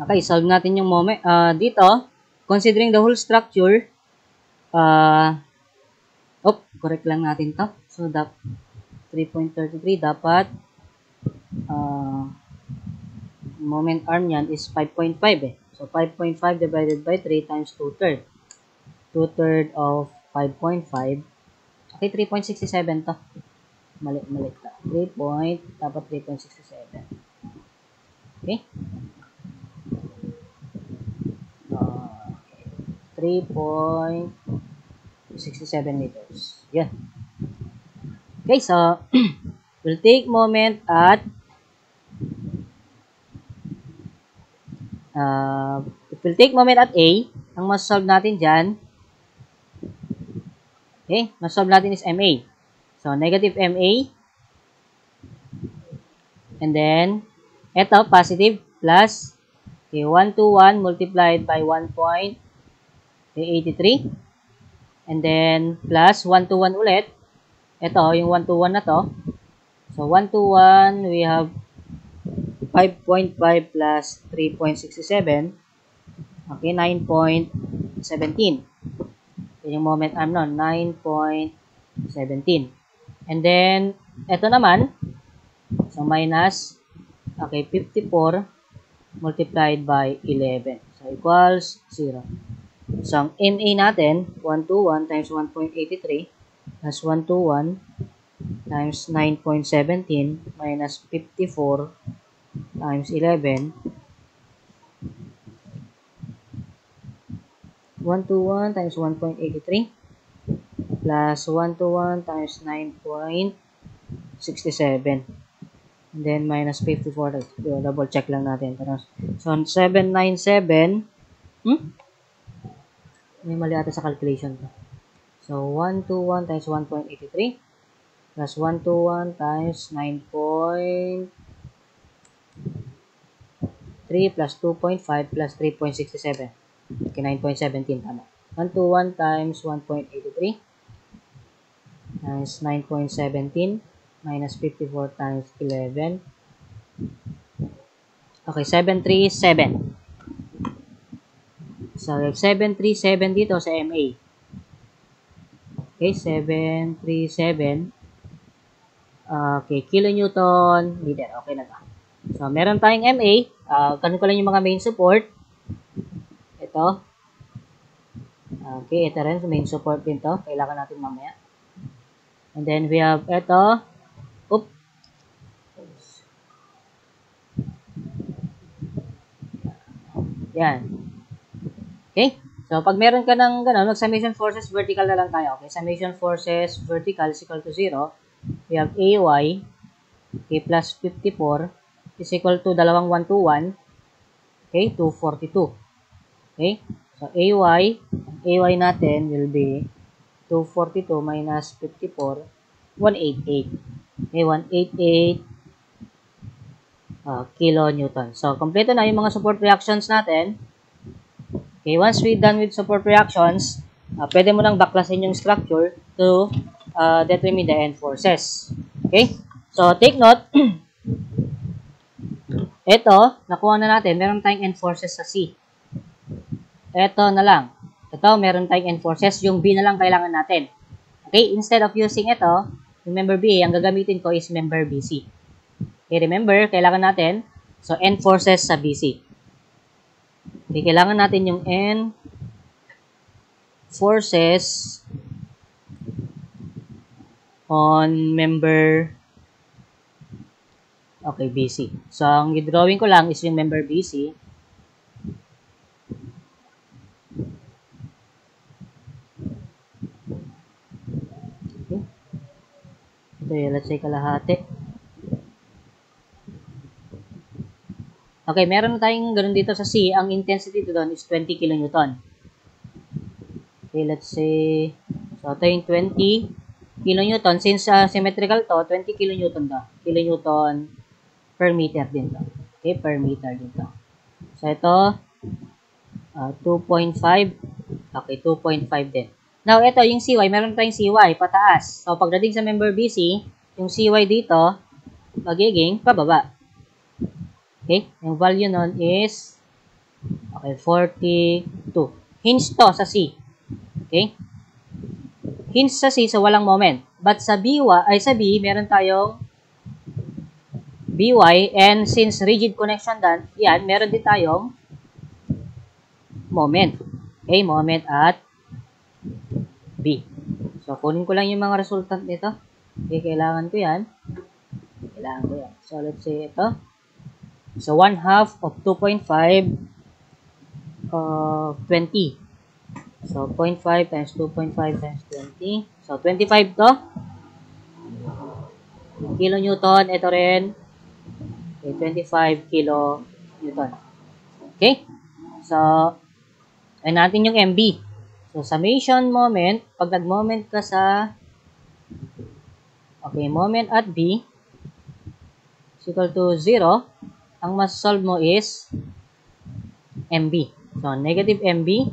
Okay, solve natin yung moment. Dito, considering the whole structure, correct lang natin to. So, 3.33 dapat moment arm yan is 5.5 eh. So, 5.5 divided by 3 times 2/3. 2/3 of 5.5. Okay, 3.67 to. Mali ka. Dapat 3.67. Okay? 3.67 meters. Yeah. Okay, so we'll take moment at if we'll take moment at A, ang mas-solve natin dyan, okay, mas-solve natin is MA. So, negative MA, and then, eto, positive, plus, okay, 121 multiplied by 1.83, and then, plus, 121 ulit, eto, yung 121 na to, so, 121, we have 5.5 plus 3.67, okay, 9.17. Yung moment arm nun, 9.17. And then, ito naman, so minus, okay, 54 multiplied by 11. So, equals 0. So, ang MA natin, 121 times 1.83 plus 121 times 9.17 minus 54 times 11. 121 times 1.83 plus 121 times 9.67. And then minus 54. Double check lang natin. So, 797. May mali ata sa calculation ko. So, 121 times 1.83 plus 121 times 9.3 plus 2.5 plus 3.67. Okay, 9.17 tama. 121 times 1.83 times 9.17 minus 54 times 11. Okay, 737. So, 737 dito sa MA. Okay, 737. Okay, kilonewton meter. Okay na ba? So, meron tayong MA. Ganun ko lang yung mga main support. Ito. Okay, ito rin. Main support din to. Kailangan natin mamaya. And then, we have ito. Yan. Okay? So, pag meron ka ng gano'n, mag-summation forces, vertical na lang tayo. Okay? Summation forces, vertical is equal to 0. We have AY, okay, plus 54 is equal to dalawang 121. Okay? 242. Okay? So, AY natin will be 242 minus 54, 188. Okay? 188 kilonewton. So, kompleto na yung mga support reactions natin. Okay, once we're done with support reactions, pwede mo nang baklasin yung structure to determine the end forces. Okay? So, take note. Ito, nakuha na natin. Meron tayong end forces sa C. Ito na lang. Ito, meron tayong end forces. Yung B na lang kailangan natin. Okay? Instead of using ito, yung member B, ang gagamitin ko is member BC. Okay, remember, kailangan natin, so, end forces sa BC. Okay, kailangan natin yung end forces on member, okay, BC. So, ang i-drawing ko lang is yung member BC. Okay. Ito yung, let's say, kalahati. Okay, meron tayong ganun dito sa C. Ang intensity doon is 20 kilonewton. Okay, let's say, so ito yung 20 kilonewton. Since symmetrical to, 20 kilonewton to. Kilonewton per meter din to. Okay, per meter din to. So ito, 2.5. Okay, 2.5 din. Now, ito yung CY. Meron tayong CY, pataas. So, pagdating sa member BC, yung CY dito, magiging pababa. Okay? Yung value nun is Okay, 42. Hinge to sa C. Okay? Hinge sa C sa walang moment. But sa B, sa B, meron tayong BY, and since rigid connection yan, meron din tayong moment. Okay, moment at B. So, kunin ko lang yung mga resultant nito. Okay, kailangan ko yan. So, let's say ito. So, 1/2 of 2.5 20. So, 0.5 times 2.5 times 20. So, 25 to. Kilonewton. Ito rin. Okay, 25 kilonewton. Okay? So, ay natin yung MB. So, summation moment. Pag nag-moment ka sa moment at B is equal to 0. Ang mas solve mo is MB. So, negative MB.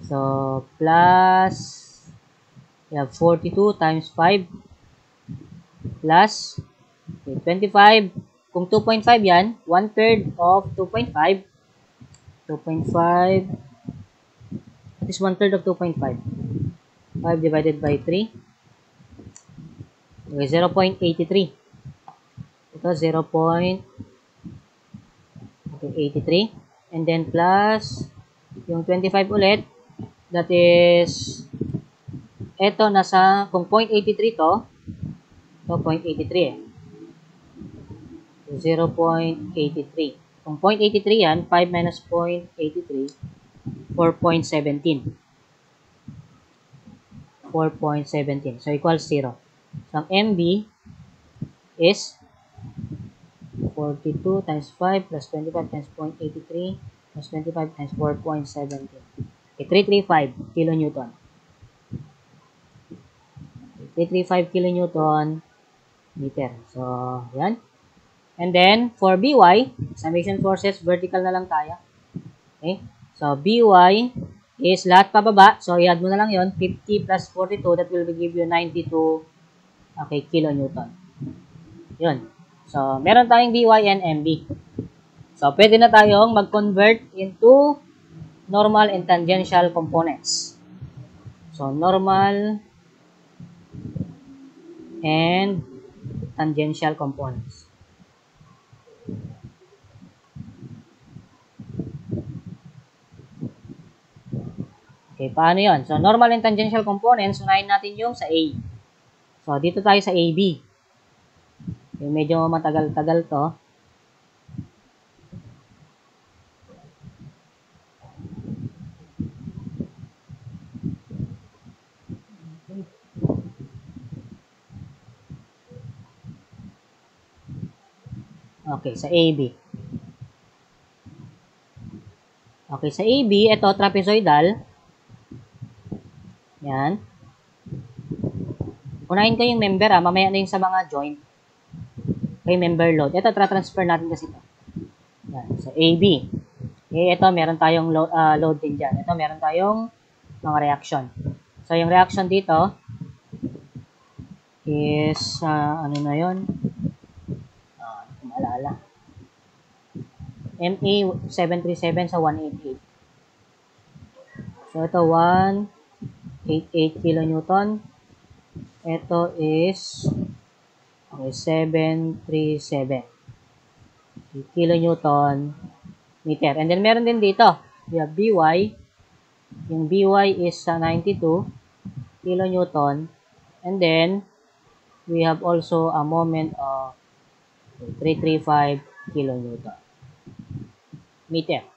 So, plus, we have 42 times 5 plus, okay, 25. Kung 2.5 yan, 1/3 of 2.5. 2.5, that is 1/3 of 2.5. 5 divided by 3. Okay, 0.83. Ito, 0.83. And then plus, yung 25 ulit, that is, ito nasa, kung 0.83 to, ito 0.83 eh. 0.83. Kung 0.83 yan, 5 minus 0.83, 4.17. 4.17. So, equals 0. So, ang MB is 42 times 5 plus 25 times 0.83 plus 25 times 4.17. Okay, 335 kilonewton. 335 kilonewton meter. So, yan. And then, for BY, summation forces, vertical na lang tayo. Okay? So, BY is lahat pababa. So, i-add mo na lang yon 50 plus 42, that will give you 92 kilonewton. Yun. So, meron tayong BY and MB. So, pwede na tayong mag-convert into normal and tangential components. So, normal and tangential components. Okay, paano yun? So, normal and tangential components, unahin natin yung sa A. So, dito tayo sa AB. Okay, medyo matagal-tagal to. Okay, sa AB. Okay, sa AB, ito, trapezoidal. Yan. Unahin ko yung member, mamaya na yung sa mga joint. Okay, member load. Ito, tra-transfer natin kasi ito. Yan, sa AB. Okay, ito, meron tayong load din dyan. Ito, meron tayong mga reaction. So, yung reaction dito is, ano na yun? Hindi ko maalala. MA 737 sa 188. So, ito, 188 kilonewton. Ito is, okay, 737 kilonewton meter. And then, meron din dito. We have BY. Yung BY is 92 kilonewton. And then, we have also a moment of 335 kilonewton meter.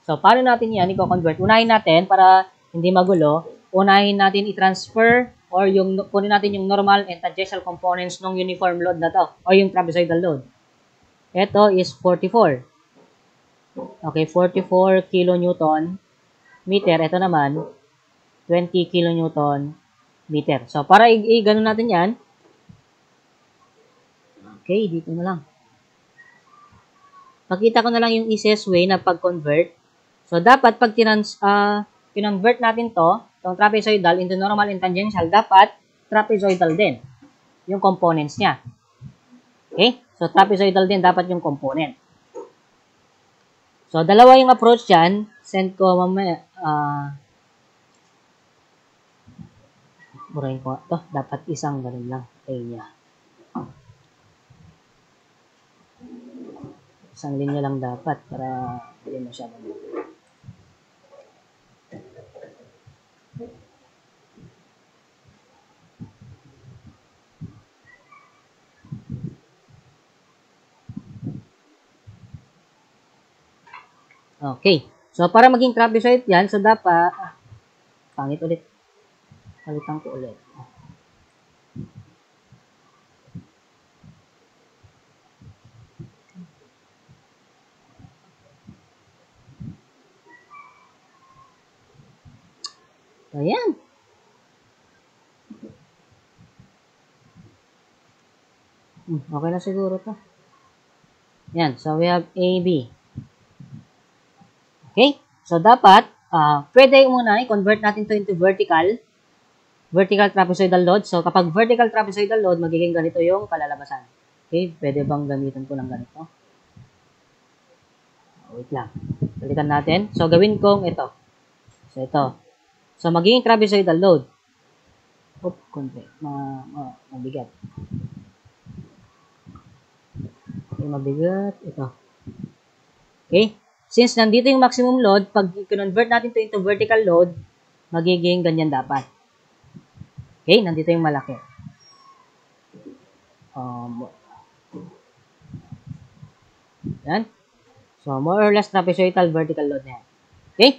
So, paano natin yan i-convert? Unahin natin, para hindi magulo, unahin natin i-transfer or kunin natin yung normal and tangential components ng uniform load na to o yung trapezoidal load. Ito is 44. Okay, 44 kilonewton meter. Ito naman, 20 kilonewton meter. So, para i-gano natin yan, okay, dito na lang. Pakita ko na lang yung easiest way na pag-convert. So, dapat pag kinonvert natin itong trapezoidal into normal and tangential, dapat trapezoidal din yung components niya. Okay? So, trapezoidal din dapat yung component. So, dalawa yung approach dyan. Send ko mamaya. Burahin ko ito. Dapat isang ganun lang. Linya. Isang linya lang dapat para hindi masyadong. Okay. So, para maging trapezoid yan, so dapat, pangit ulit. Palitan ko ulit. Ayan. Okay na siguro to. Yan. So, we have AB. Okay? So, dapat, pwede muna i-convert natin to into vertical trapezoidal load. So, kapag vertical trapezoidal load, magiging ganito yung kalalabasan. Okay? Pwede bang gamitin ko ng ganito? Wait lang. Balikan natin. So, gawin kong ito. So, ito. So, magiging trapezoidal load. Konti. Mabigat. Okay, mabigat. Ito. Okay? Since nandito yung maximum load, pag i-convert natin to into vertical load, magiging ganyan dapat. Okay? Nandito yung malaki. Yan. So, more or less trapezoidal vertical load na yan. Okay?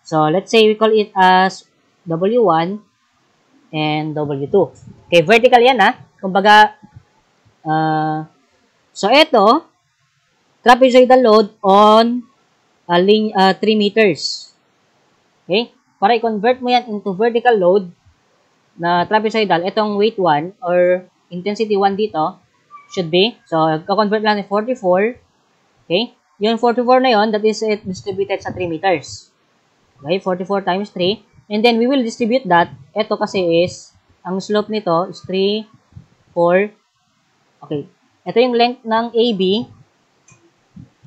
So, let's say we call it as W1 and W2. Okay, vertical yan ha. Kumbaga, so ito, trapezoidal load on 3 meters. Okay? Para i-convert mo yan into vertical load na trapezoidal, itong weight 1 or intensity 1 dito should be, so, i-convert lang ni 44. Okay? Yung 44 na yon, that is it distributed sa 3 meters. Okay? 44 times 3. And then, we will distribute that. Ito kasi is, ang slope nito is 3, 4. Okay. Ito yung length ng AB.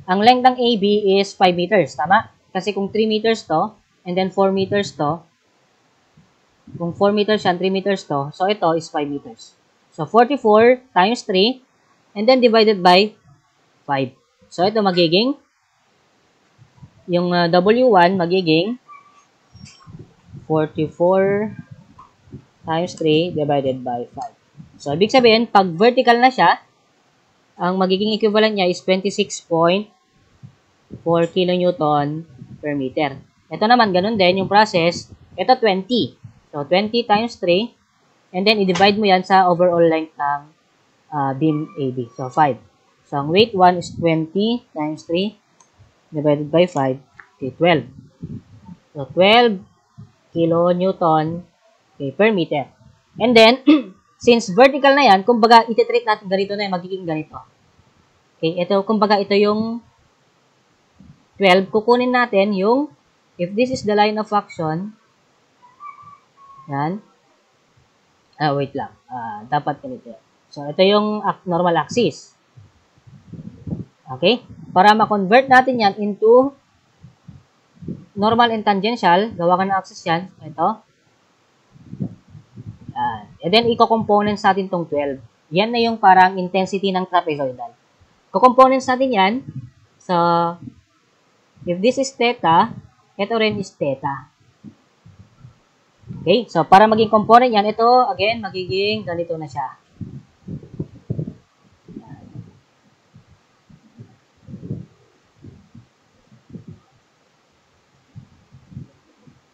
Ang length ng AB is 5 meters. Tama? Kasi kung 3 meters to, and then 4 meters to, kung 4 meters yan, 3 meters to, so ito is 5 meters. So, 44 times 3, and then divided by 5. So, ito magiging, yung W1 magiging 44 times 3 divided by 5. So, ibig sabihin, pag vertical na siya, ang magiging equivalent niya is 26.4 kilonewton per meter. Ito naman, ganun din yung process. Ito 20. So, 20 times 3. And then, i-divide mo yan sa overall length ng beam AB. So, 5. So, ang weight 1 is 20 times 3 divided by 5. Okay, 12. So, 12 kilonewton per meter. And then, since vertical na yan, kumbaga, iti-treat natin ganito na yan, magiging ganito. Okay, ito, kumbaga, ito yung 12. Kukunin natin yung, if this is the line of action, yan. Wait lang. Dapat ganito. So, ito yung normal axis. Okay? Para ma-convert natin yan into normal and tangential, gawa ka ng axis yan. Ito. And then, i-components natin tong 12. Yan na yung parang intensity ng trapezoidal. Co-components natin yan. So, if this is theta, ito rin is theta. Okay? So, para maging component yan, ito, again, magiging ganito na siya.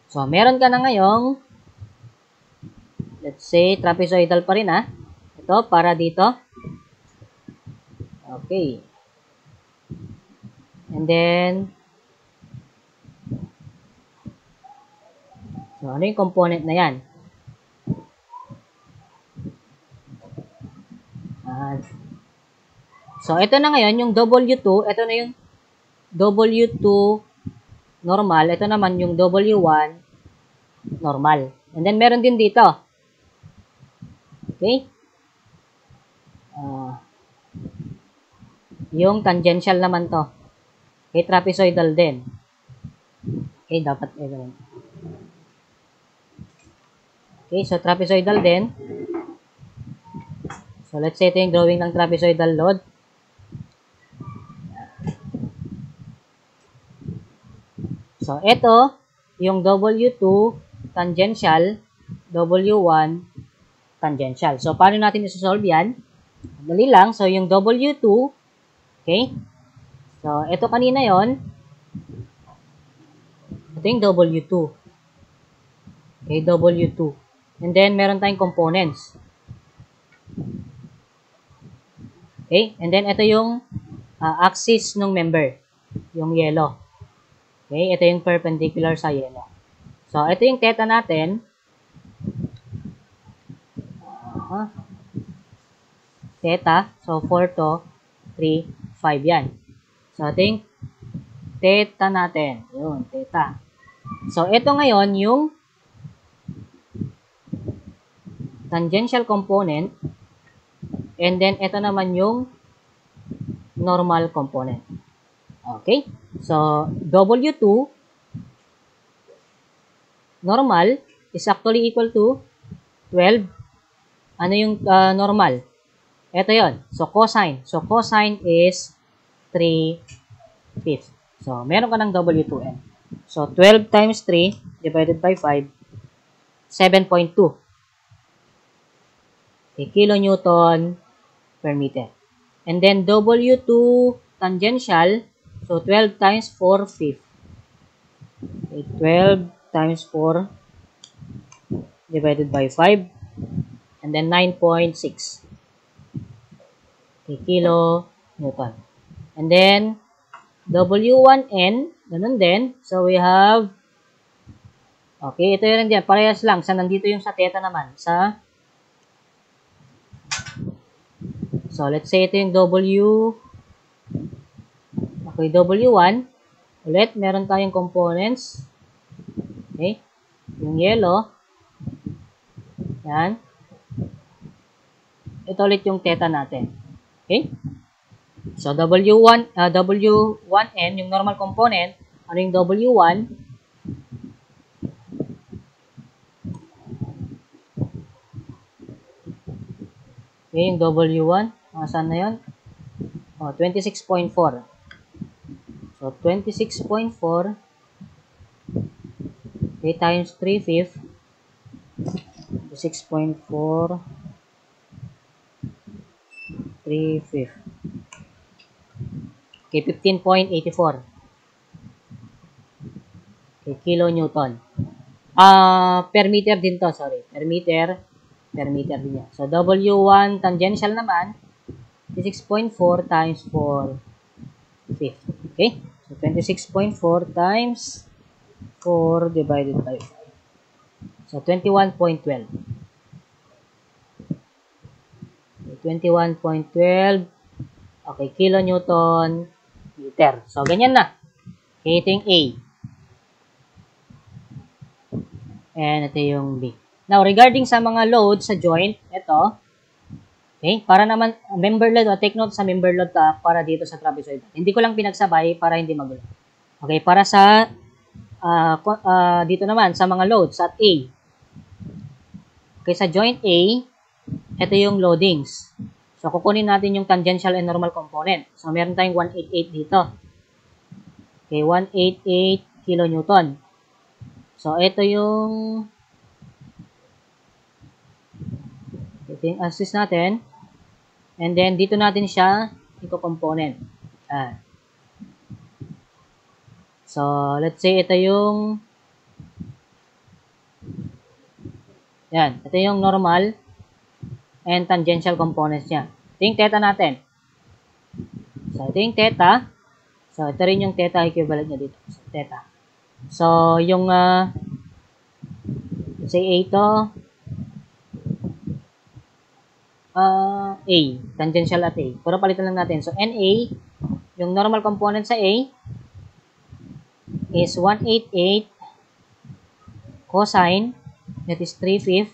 So, meron ka na ngayong, let's say, trapezoidal pa rin ha. Ito, para dito. Okay. And then, so, ano yung component na yan? So, ito na ngayon, yung W2, ito na yung W2 normal. Ito naman yung W1 normal. And then, meron din dito. Okay? Yung tangential naman to. Okay, trapezoidal din. Okay, dapat ganun. Okay, so trapezoidal din. So, let's say ito yung drawing ng trapezoidal load. So, ito, yung W2 tangential, W1 tangential. So, paano natin isosolve yan? Dali lang. So, yung W2, okay? So, ito kanina yon. Ito yung W2. Okay, W2. And then, meron tayong components. Okay, and then, ito yung axis ng member. Yung yellow. Okay, ito yung perpendicular sa yellow. So, ito yung theta natin. Theta. So, 4 to 3, 5 yan. So, ito yung theta natin. Yun, theta. So, ito ngayon yung tangential component. And then, ito naman yung normal component. Okay? So, W2 normal is actually equal to 12. Ano yung normal? Ito yon. So, cosine. So, cosine is 3/5. So, meron ka ng W2n. So, 12 times 3 divided by 5, 7.2. Okay, kilonewton per meter. And then, W2 tangential, so 12 times 4/5. Okay, 12 times 4 divided by 5, and then 9.6. Okay, kilonewton. And then, W1N, ganun din. So, we have, okay, ito yun din. Parehas lang. Sa nandito yung sa theta naman. So, let's say ito yung W. Okay, W1. Ulit, meron tayong components. Okay. Yung yellow. Yan. Ito ulit yung theta natin. Okay. So, W1N, yung normal component. Ano yung W1? Okay, yung W1. Saan na yun? 26.4. So, 26.4 okay, times 3/5. 6.4 3/5. Okay, 15.84. Okay, kilonewton. Per meter din to, sorry. Per meter din yan. So, W1 tangential naman, 6.4 times 4/5. Okay? So, 26.4 times 4 divided by 5. So, 21.12. 21.12. Okay, kilonewton meter. So, ganyan na. Okay, ito yung A. And ito yung B. Now, regarding sa mga load sa joint, ito, okay, para naman, member load, take note sa member load para dito sa trapezoidal. Hindi ko lang pinagsabay para hindi magulo. Okay, para sa, dito naman, sa mga loads at A. Okay, sa joint A, ito yung loadings. So, kukunin natin yung tangential and normal component. So, meron tayong 188 dito. Okay, 188 kilonewton. So, ito yung axis natin. And then, dito natin siya iko-component. So, let's say ito yung yan. Ito yung normal and tangential components niya. Ito yung theta natin. So, ito yung theta. So, ito rin yung theta equivalent niya dito. So, theta. So, yung let's say A ito. A. Tangential at A. Pero palitan lang natin. So, NA, yung normal component sa A is 188 cosine, that is 3/5.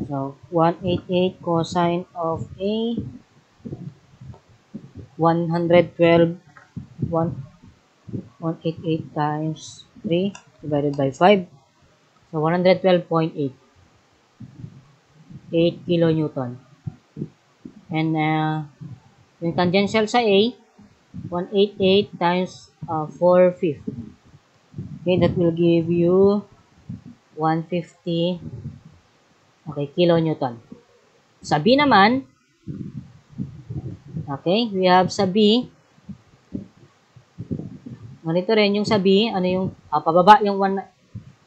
So, 188 cosine of A, 112 188 times 3 divided by 5. So, 112.8. 8 kilonewton. And yung tangential sa A, 188 times 4/5. Okay, that will give you 150 kilonewton. Sa B naman, okay, we have sa B, ganito rin yung sa B, ano yung, pababa yung 1,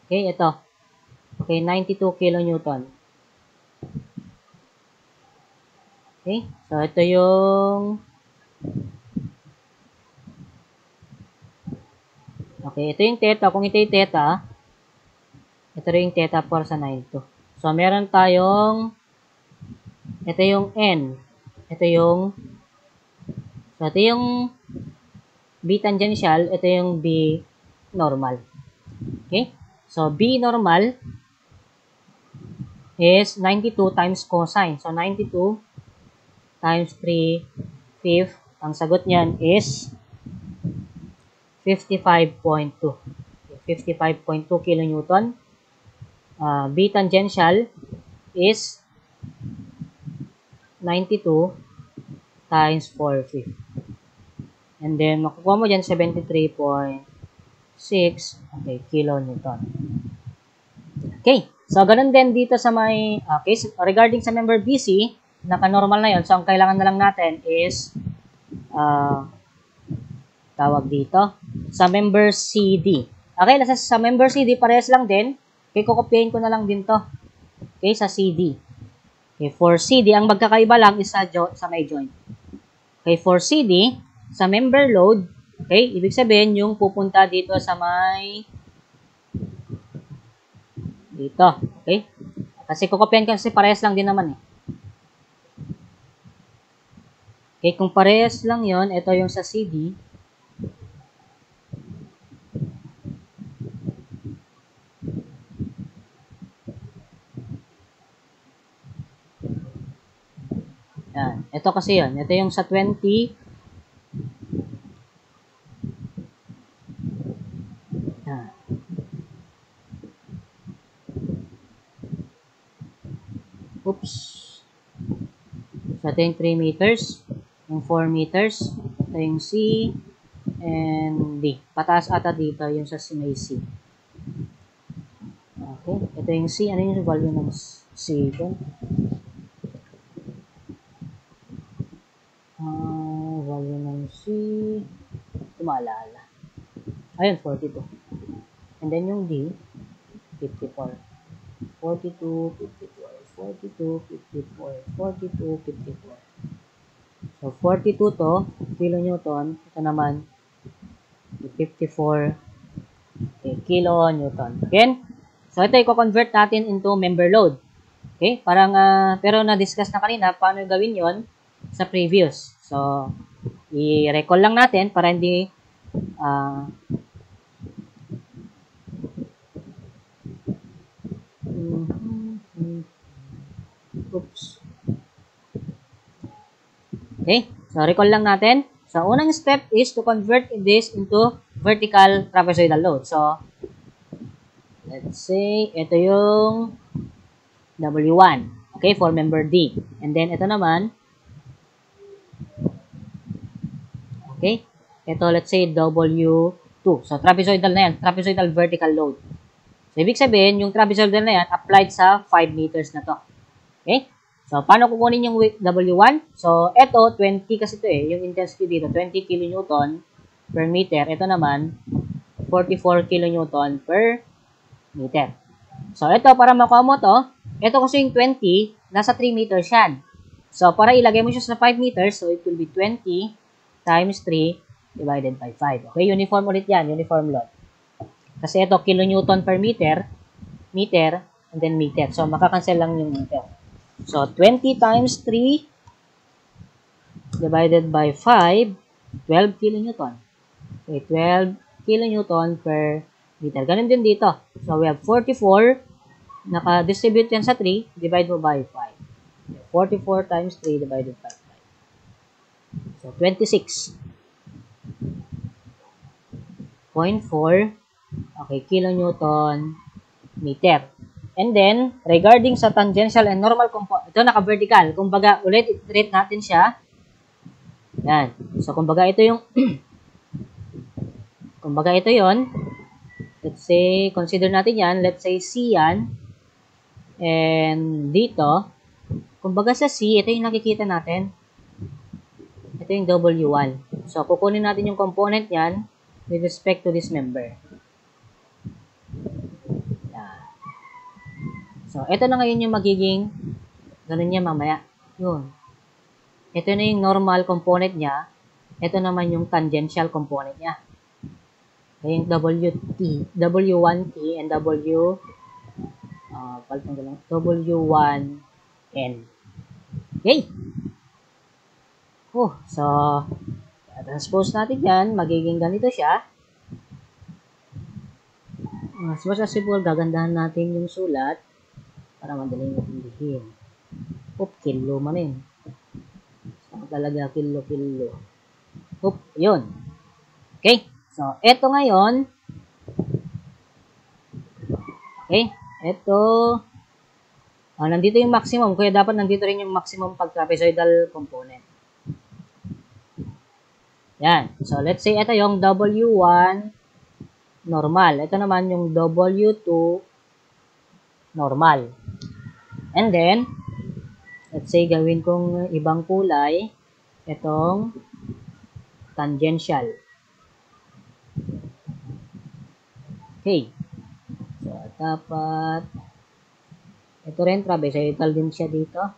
okay, ito. Okay, 92 kilonewton. Okay, so ito yung, okay, ito yung theta. Kung ito yung theta, ito rin yung theta for sa 92. So, meron tayong, ito yung N. Ito yung, so ito yung B tangential, ito yung B normal. Okay? So, B normal is 92 times cosine. So, 92 times 3/5. Ang sagot niyan is 55.2. 55.2 kilonewton. B tangential is 92 times 4/5. And then, makukuha mo dyan 73.6 kilonewton. Okay. So, ganun din dito sa may, okay, so regarding sa member BC, naka-normal na yon. So, ang kailangan na lang natin is, tawag dito, sa member CD. Okay, sa member CD, parehas lang din. Okay, kukopyahin ko na lang din to. Okay, sa CD. Okay, for CD, ang magkakaiba lang is sa may joint. Okay, for CD, sa member load, okay, ibig sabihin yung pupunta dito sa may dito, okay? Kasi kukopyahin kasi parehas lang din naman eh. Okay, kung parehas lang yon, ito yung sa CD. Yan. Ito kasi yon. Ito yung sa 20. Yan. Oops. So, ito yung 3 meters. Yung 4 meters. Ito yung C and D. Pataas ata dito yung sa may C. Okay. Ito yung C. Ano yung value ng C doon? Value ng C. Tumalala. Ayun, 42. And then yung D, 54. 42, 54. 42, 54. 42, 54. So, 42 to, kilonewton. Ito naman, 54 kilonewton. Again, so ito i-convert natin into member load. Okay? Parang, pero na-discuss na kanina, paano gawin yon sa previous. So, i-recall lang natin para hindi, oops. Okay, so recall lang natin. So, unang step is to convert this into vertical trapezoidal load. So, let's say, ito yung W1. Okay, for member D. And then, ito naman, okay, ito, let's say, W2. So, trapezoidal na yan. Trapezoidal vertical load. So, ibig sabihin, yung trapezoidal na yan, applied sa 5 meters na to. Okay? So, paano kukunin yung W1? So, ito, 20 kasi ito eh. Yung intensity dito, 20 kilonewton per meter. Ito naman, 44 kilonewton per meter. So, ito, para makuha mo to, ito kasi yung 20, nasa 3 meters yan. So, para ilagay mo siya sa 5 meters, so it will be 20 times 3 divided by 5. Okay, uniform ulit yan, uniform load. Kasi ito, kilonewton per meter, and then meter. So, makakancel lang yung meter. So, 20 times 3 divided by 5, 12 kilonewton. Okay, 12 kilonewton per meter. Ganun din dito. So, we have 44. Naka-distribute yan sa 3. Divide mo by 5. 44 times 3 divided by 5. So, 26. 0.4, okay, kilonewton meter. And then, regarding sa tangential and normal component, ito naka-vertical. Kumbaga, ulit, i-treat natin siya. Yan. So, kumbaga, ito yung, kumbaga, ito yon. Let's say, consider natin yan. Let's say, C yan. And dito, kumbaga sa C, ito yung nakikita natin. Ito yung W1. So, kukunin natin yung component yan with respect to this member. So, ito na ngayon yung magiging ganun niya mamaya. Yun. Ito na yung normal component niya. Ito naman yung tangential component niya. Yung W1T and W1N. Okay. So, transpose natin yan. Magiging ganito siya. As much as possible, gagandahan natin yung sulat para madaling intindihin. Kilo man rin. Saan talaga kilo. Yun. Okay. So, eto ngayon. Okay. Eto. Nandito yung maximum. Kaya dapat nandito rin yung maximum pag trapezoidal component. Yan. So, let's say ito yung W1 normal. Ito naman yung W2 normal. And then, let's say gawin kong ibang kulay. Itong tangential. Okay. So, dapat ito rin, trapezoidal din siya dito.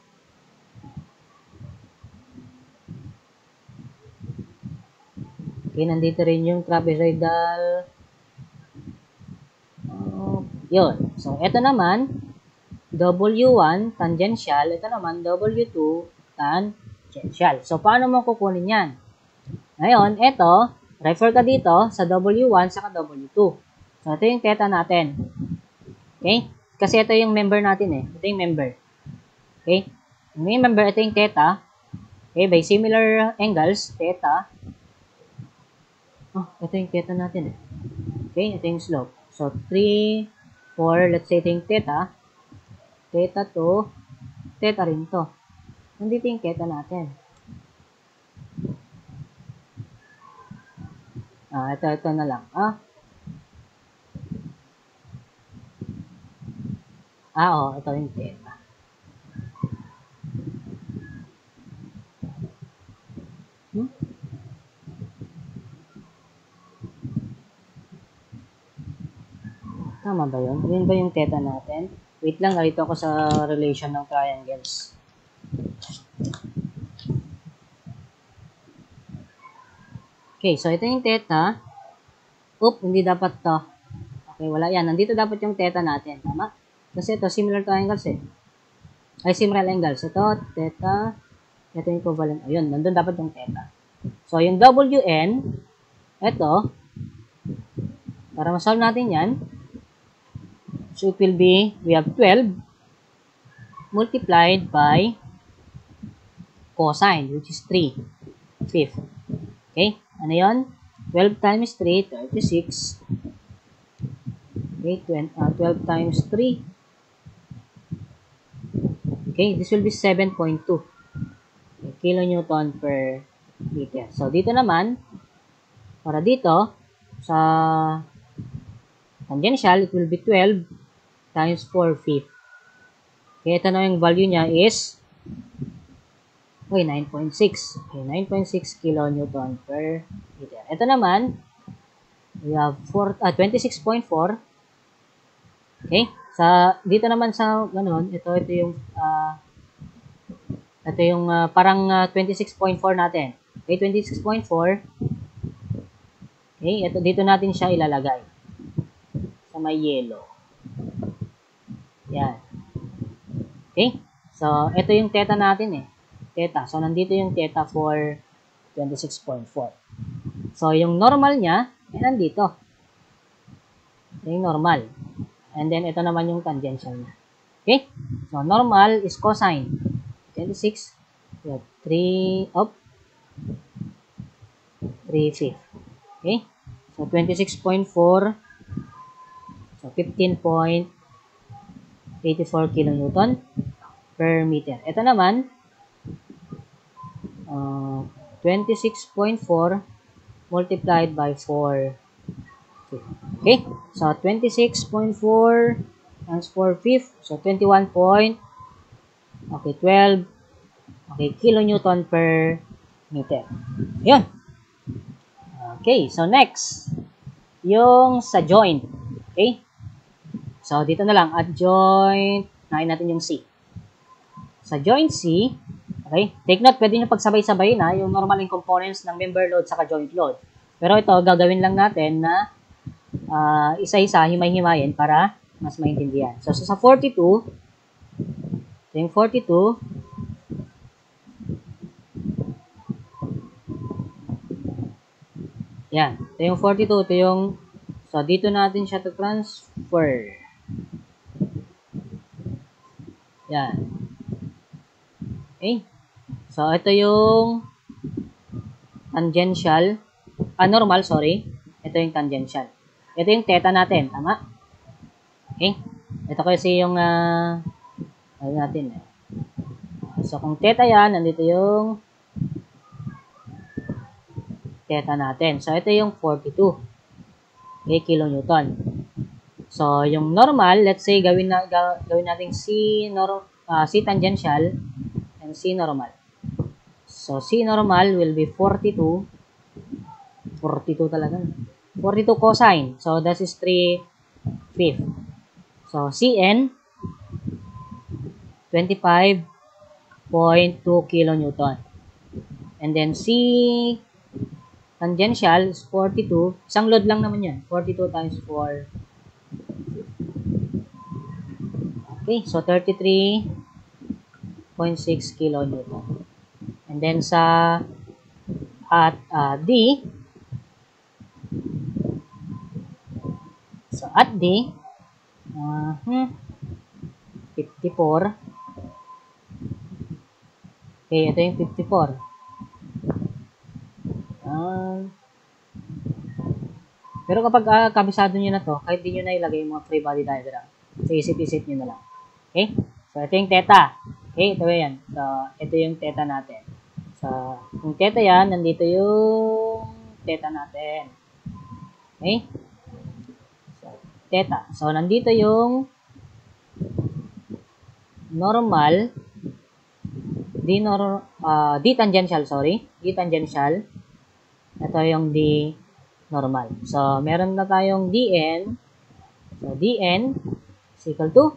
Okay, nandito rin yung trapezoidal. Yun. So, ito naman, W1 tangential. Ito naman, W2 tangential. So, paano mo kukunin yan? Ngayon, ito, refer ka dito sa W1 sa W2. So, ito yung theta natin. Okay? Kasi ito yung member natin eh. Ito yung member. Okay? Yung member, ito yung theta. Okay? By similar angles, theta. Ito yung theta natin eh. Okay? Ito yung slope. So, 3, 4, let's say ito yung theta. Theta to, theta rin to. Nandito yung theta natin. Ito na lang. Ito yung theta. Tama ba yun? Yun ba yung theta natin? Wait lang, narito ako sa relation ng triangles. Okay, so ito yung theta. Hindi dapat to. Okay, wala yan. Nandito dapat yung theta natin. Tama? Kasi ito, similar triangles eh. Similar angles. Ito, theta. Ito yung equivalent. Ayun, nandun dapat yung theta. So, yung WN, ito, para masolve natin yan, so, it will be, we have 12 multiplied by cosine, which is 3. Fifth. Okay? Ano yun? 12 times 3, 36. Okay, 12 times 3. Okay, this will be 7.2. Okay, kilonewton per meter. So, dito naman, para dito, sa tangential, it will be 12 times 4/5. Okay, ito na yung value niya is 9.6. Okay, 9.6 kilonewton per meter. Ito naman, we have 26.4. Okay? Dito naman sa ganun, ito yung parang 26.4 natin. Okay, 26.4. Okay, dito natin siya ilalagay. Sa may yellow. Yan. Okay? So, ito yung theta natin eh. Theta. So, nandito yung theta for 26.4. So, yung normal niya, nandito. Ito yung normal. And then, ito naman yung tangential niya. Okay? So, normal is cosine. 26. We have 3/5. Okay? So, 26.4. So, 15.84 kilonewton per meter. Ito naman, 26.4 multiplied by 4. Okay, so 26.4 times 4/5. So 21 point, okay, 12, okay, kilonewton per meter. Yun. Okay, so next, yung sa joint. Okay, so dito na lang, at joint, nahin natin yung C. Sa joint C, okay, take note, pwede nyo pagsabay-sabay na yung normal components ng member load sa joint load. Pero ito, gagawin lang natin na isa-isa, himay-himayin para mas maintindihan. So, sa 42, ito yung 42, yan, ito yung 42, ito yung, so, dito natin siya to transfer. Yan. Okay. So, ito yung tangential, normal, sorry. Ito yung tangential. Ito yung theta natin, tama? Okay? Ito kasi yung, ano natin, So, kung theta yan, nandito yung theta natin. So, ito yung 42. Okay, kilonewton. So, yung normal, let's say, gawin natin C tangential and C normal. So, C normal will be 42. 42 talaga. 42 cosine. So, that is 3/5. So, Cn, 25.2 kilonewton. And then, C tangential is 42. Isang load lang naman yan. 42 times 4. Okay, so 33.6 kilonewton. And then, sa D, so at D, 54. Okay, ito yung 54. Pero kapag kabisado nyo na to, kahit di nyo na ilagay yung mga free body diagram. So, isip-isip nyo na lang. Okay? So, ito yung theta. Okay, ito yan. So, ito yung theta natin. So, kung theta yan, nandito yung theta natin. Okay? So, theta. So, nandito yung normal, D tangential, sorry. D tangential. Ito yung D normal. So, meron na tayong dn. So, dn is equal to,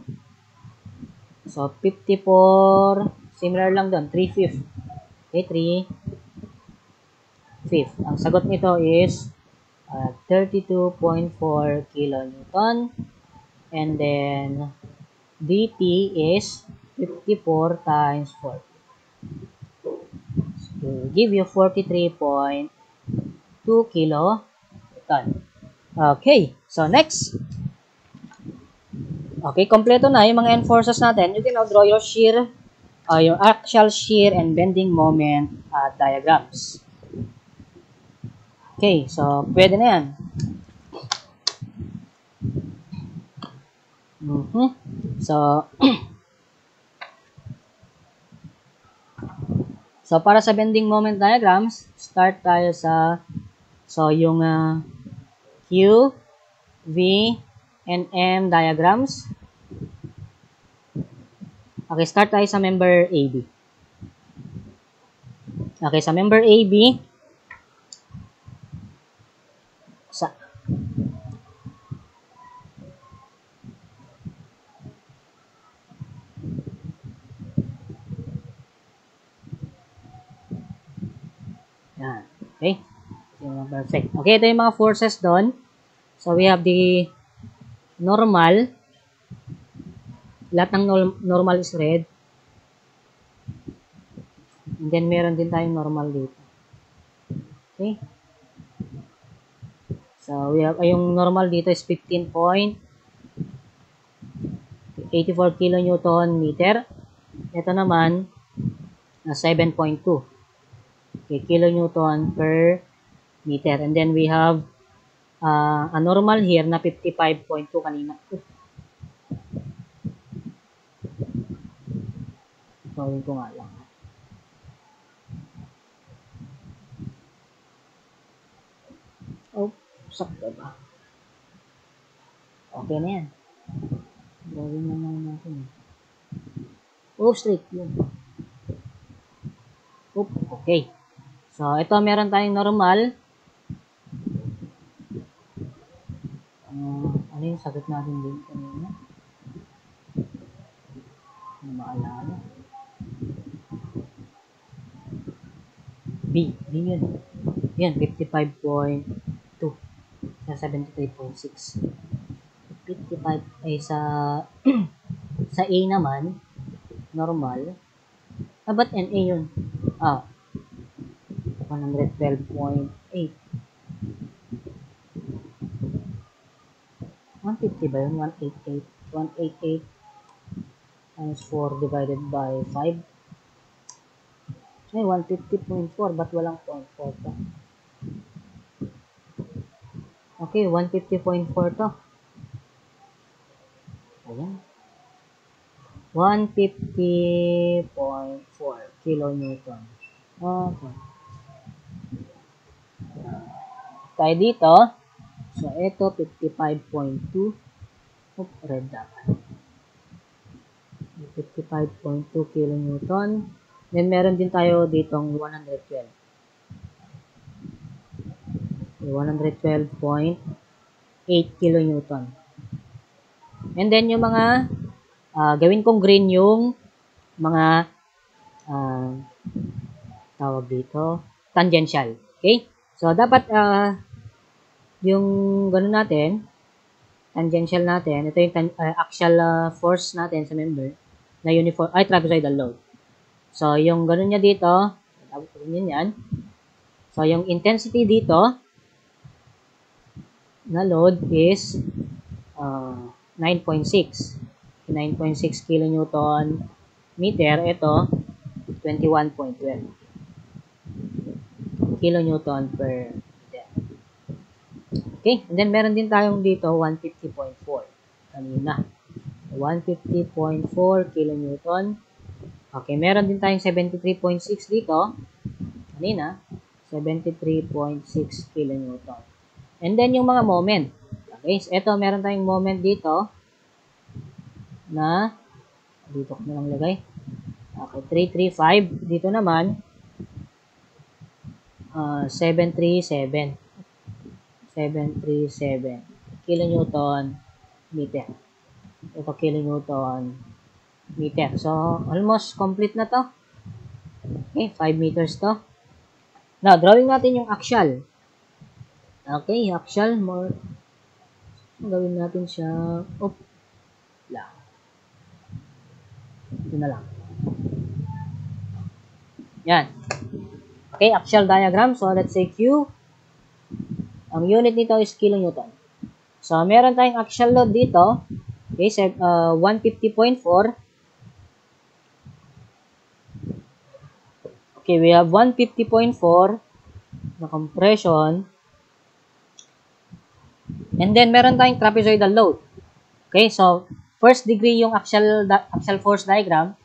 so, 54, similar lang doon, 3/5. Okay, 3/5. Ang sagot nito is 32.4 kilonewton. And then, dt is 54 times 4. So, give you 43.2 kiloton. Okay, so next. Okay, kompleto na yung mga N-forces natin. You can now draw your shear, your axial shear and bending moment diagrams. Okay, so pwede na yan. So, so para sa bending moment diagrams, start tayo sa, so yung Q, V, and M diagrams. Okay, start tayo sa member AB. Okay, sa member AB, yan. Okay. Perfect. Okay, ito yung mga forces doon. So, we have the normal. Lahat ng normal is red. And then, meron din tayong normal dito. Okay. So, we have, yung normal dito is 15.84 kilonewton meter. Ito naman, 7.2. Okay, kilonewton per meter. And then we have a normal here na 55.2 kanina. Gawin ko nga lang. Oh, sakto ba? Okay na yan. Gawin na lang natin. Oh, straight yun. Oh, okay. So, ito meron tayong normal. Ano yung sagot natin din kanina? Ano maalala? B yun. Yan, 55.2 sa 73.6. 55 ay sa sa A naman, normal. Ba't NA yun? 112.8. 150 ba yun? 188. 188 times 4 divided by 5. Ay, 150.4. Ba't walang 0.4 to? Okay, 150.4 to. Ayan. 150.4 kilonewton. Okay. Tayo dito. So, ito, 55.2. Red dapat. 55.2 kilonewton. Then, meron din tayo ditong 112. 112.8 kilonewton. And then, yung mga gawin kong green yung mga tawag dito, tangential. Okay? So, dapat yung gano'n natin, tangential natin, ito yung axial force natin sa member na uniform, trapezoidal load. So, yung gano'n niya dito, yan. So, yung intensity dito na load is 9.6. 9.6 kilonewton meter. Ito, 21.12 kilonewton per meter. Okay, and then meron din tayong dito 150.4 kanina. 150.4 kilonewton. Okay, meron din tayong 73.6 dito kanina. 73.6 kilonewton. And then yung mga moment. Okay, so ito meron tayong moment dito na dito ko na lang lagay. Okay, 335. Dito naman 737 kilonewton meter. Ito kilonewton meter. So, almost complete na to. Okay, 5 meters to. Now, drawing natin yung axial. Okay, axial. More. Gawin natin siya. Lang. Ito na lang. Yan. Okay, axial diagram. So, let's say Q. Ang unit nito is kilonewton. So, meron tayong axial load dito. Okay, 150.4. Okay, we have 150.4 na compression. And then, meron tayong trapezoidal load. Okay, so, first degree yung axial force diagram.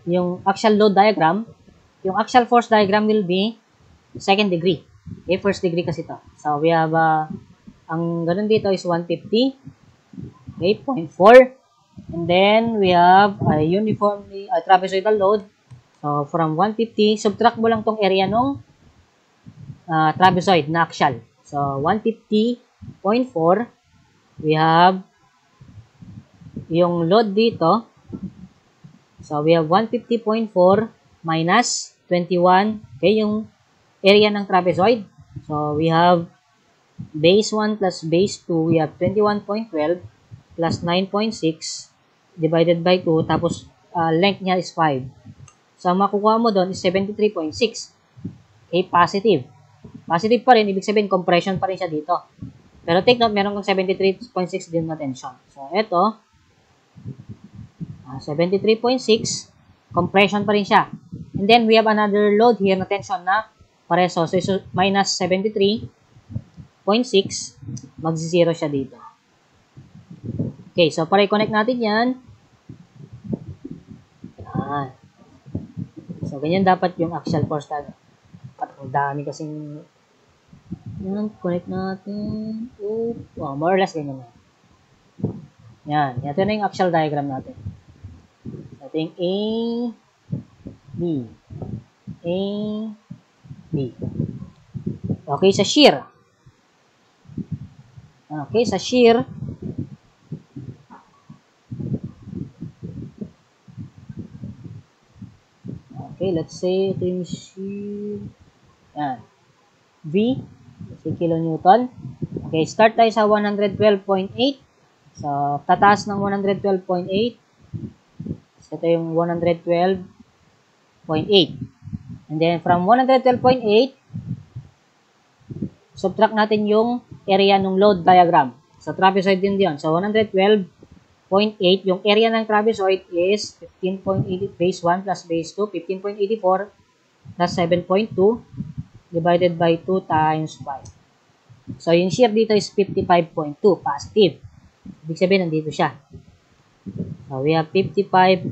Yung axial load diagram, yung axial force diagram will be second degree. Okay, first degree kasi to. So, we have, ang ganun dito is 150. Okay, 0.4. And then, we have a uniformly trapezoidal load. So, from 150, subtract mo lang tong area nung trapezoid na axial. So, 150.4. We have yung load dito. So, we have 150.4 minus 21. Okay, yung area ng trapezoid. So, we have base 1 plus base 2. We have 21.12 plus 9.6 divided by 2. Tapos, length niya is 5. So, makukuha mo doon is 73.6. Okay, positive. Positive pa rin. Ibig sabihin, compression pa rin siya dito. Pero take note, meron kong 73.6 din na tension. So, ito, 73.6, compression pa rin siya. And then, we have another load here na tension na pareso. So, minus 73.6, mag-0 siya dito. Okay, so para i-connect natin yan. Yan. So, ganyan dapat yung axial force natin. Ang dami kasing yan, connect natin. Wow, more or less ganyan na. Yan, ito na yung axial diagram natin. Ito yung A, B, A, B. Okay, sa shear. Okay, sa shear, okay, let's say, ito yung shear. Yan. V, let's say kilonewton. Okay, start tayo sa 112.8. So, tataas ng 112.8. So, ito yung 112.8. And then, from 112.8, subtract natin yung area ng load diagram. So, trapezoid din yun. So, 112.8, yung area ng trapezoid is 15.80 base 1 plus base 2, 15.84 plus 7.2 divided by 2 times 5. So, yung shear dito is 55.2, positive. Ibig sabihin, nandito siya. So, we have 55.2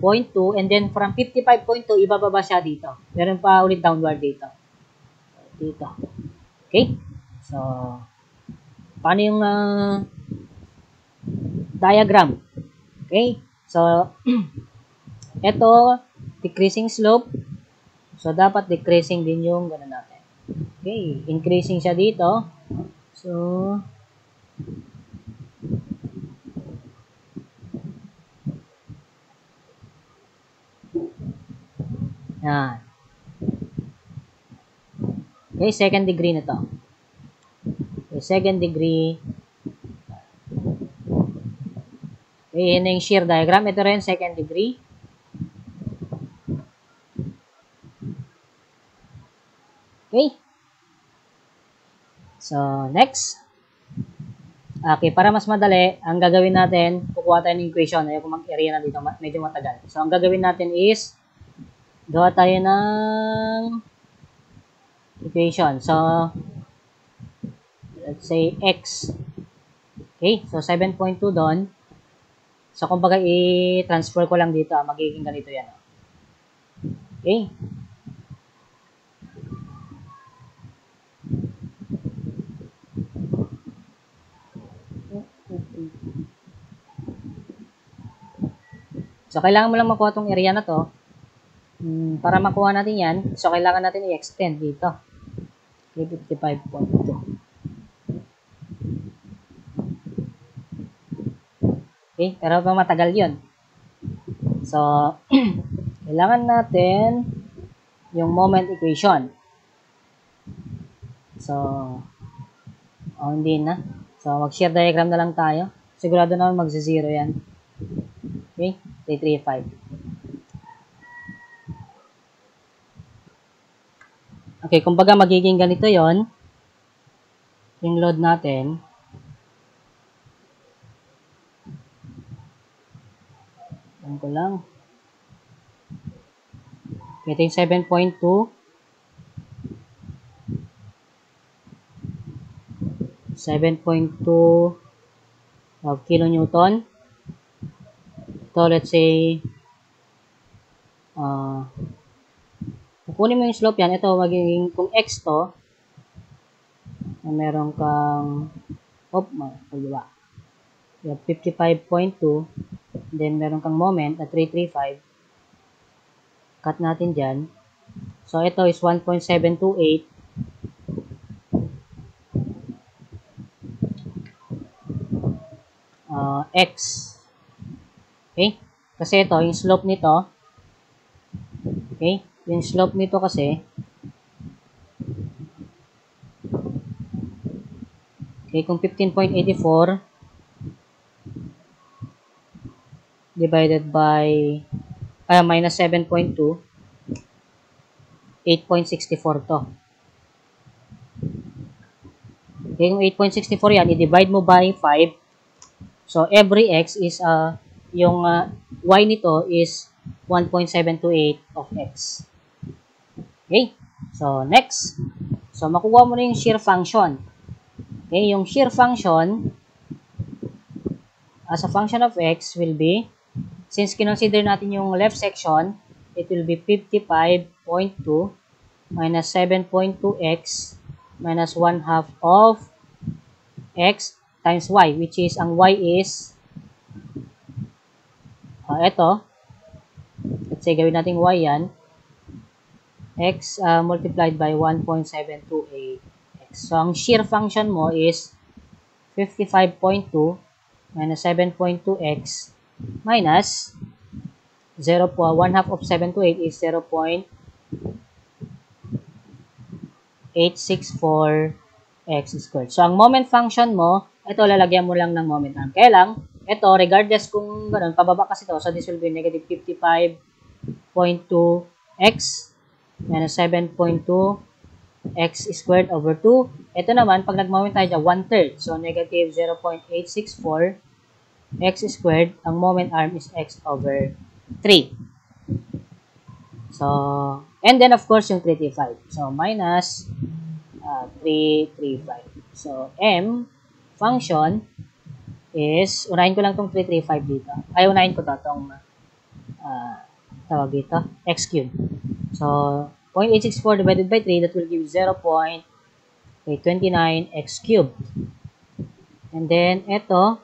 and then from 55.2, ibababa siya dito. Meron pa ulit downward dito. Dito. Okay? So, paano yung diagram? Okay? So, ito, decreasing slope. So, dapat decreasing din yung gano'n natin. Okay? Increasing siya dito. So, yan. Okay, second degree na to. Okay, second degree. Okay, yun yung shear diagram. Ito rin, second degree. Okay. So, next. Okay, para mas madali, ang gagawin natin, kukuha tayo ng equation. Ayaw ko mag-area na dito, medyo matagal. So, ang gagawin natin is, gawa tayo ng equation. So, let's say x. Okay, so 7.2 doon. So, kumbaga, i-transfer ko lang dito. Magiging ganito yan. Okay. So, kailangan mo lang makuha itong area na to. Para makuha natin yan, so, kailangan natin i-extend dito. Okay, 55.2. Okay, pero pa matagal yun. So, kailangan natin yung moment equation. So, hindi na. So, mag-shear diagram na lang tayo. Sigurado naman mag-0 yan. Okay, 335. Okay, kumbaga magiging ganito yon yung load natin. Alam ko lang. Ito yung 7.2. 7.2 kilonewton. So, let's say, kukunin mo yung slope yan. Ito, magiging, kung x to, meron kang, pagdiba. You have 55.2, then meron kang moment na 335. Cut natin dyan. So, ito is 1.728. X. Okay? Kasi ito, yung slope nito, okay? Yung slope nito kasi, okay, kung 15.84 divided by, minus 7.2, 8.64 to. Okay, kung 8.64 yan, i-divide mo by 5. So, every x is, yung y nito is 1.728 of x. Okay? So, next. So, makuha mo na yung shear function. Okay, yung shear function as a function of x will be, since kinonsider natin yung left section, it will be 55.2 minus 7.2x minus 1/2 of x times y, which is, ang y is, ito, let's say, gawin natin y yan, x multiplied by 1.728x. So, ang shear function mo is 55.2 minus 7.2x minus 1/2 of 728 is 0.864x squared. So, ang moment function mo, ito, lalagyan mo lang ng moment arm. Kaya lang, ito, regardless kung ganun, pababa kasi ito, so this will be negative 55.2x minus 7.2x squared over 2. Ito naman, pag nag-moment tayo dyan, 1/3. So, negative 0.864x squared. Ang moment arm is x over 3. So, and then of course, yung 335. So, minus 335. So, m function is, unahin ko lang itong 335 dito. Ay, unahin ko ito, itong tawag dito, x cubed. So, 0.864 divided by 3, that will give 0.29x cubed. And then, ito,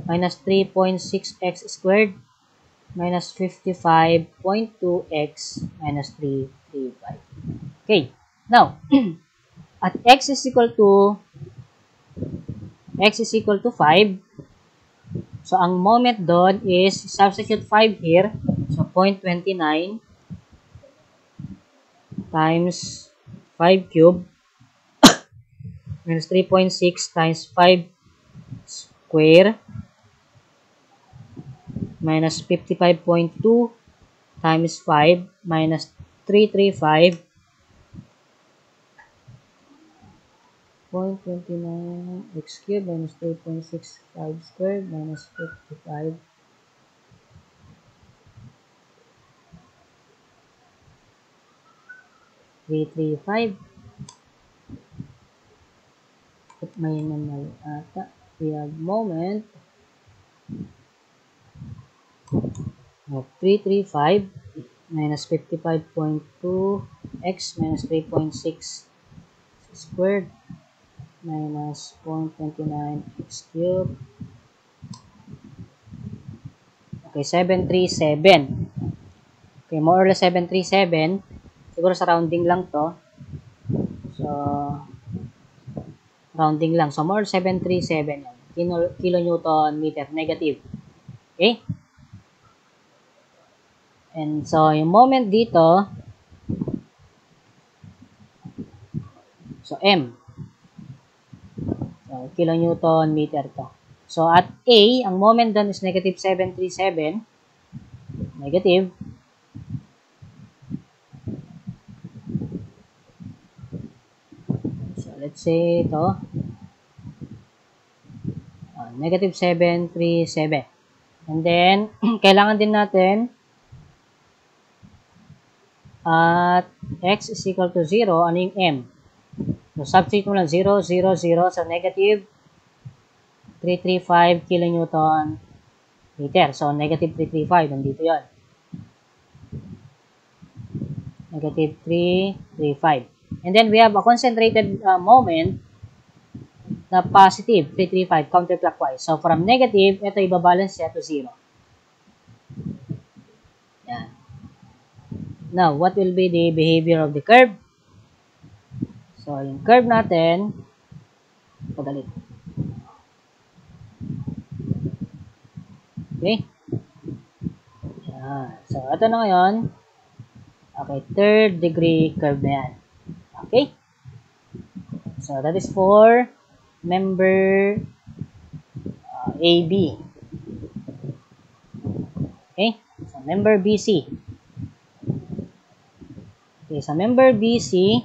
minus 3.6x squared minus 55.2x minus 335. Okay. Now, at x is equal to 5, so ang moment doon is, substitute 5 here, so 0.29 times 5 cube minus 3.6 times 5 square minus 55.2 times 5 minus 335 0.29 x cubed minus 3.65 squared minus 55 335. May naman ata. We have moment of 335 minus 55.2x minus 3.6 squared minus 0.29x cubed. Okay, 737. Okay, more or less 737. Siguro sa rounding lang to. So, rounding lang. So, more 737 yan. Kilonewton meter negative. Okay? And so, yung moment dito, so, M. So, kilonewton meter to. So, at A, ang moment doon is negative 737. Negative. So, let's say ito. Negative 737. And then, kailangan din natin at x is equal to 0, ano yung M? So, substitute mo lang 0, 0, 0. So, negative 335 kilonewton meter. So, negative 335. Nandito yon. Negative 335. And then, we have a concentrated moment na positive 335 counterclockwise. So, from negative, ito ibabalance siya to 0. Yan. Now, what will be the behavior of the curve? So, yung curve natin, pagalit. Okay? Yan. So, ito na ngayon. Okay, third degree curve na yan. Okay? So, that is for member AB. Okay? So, member BC. Okay, sa member BC,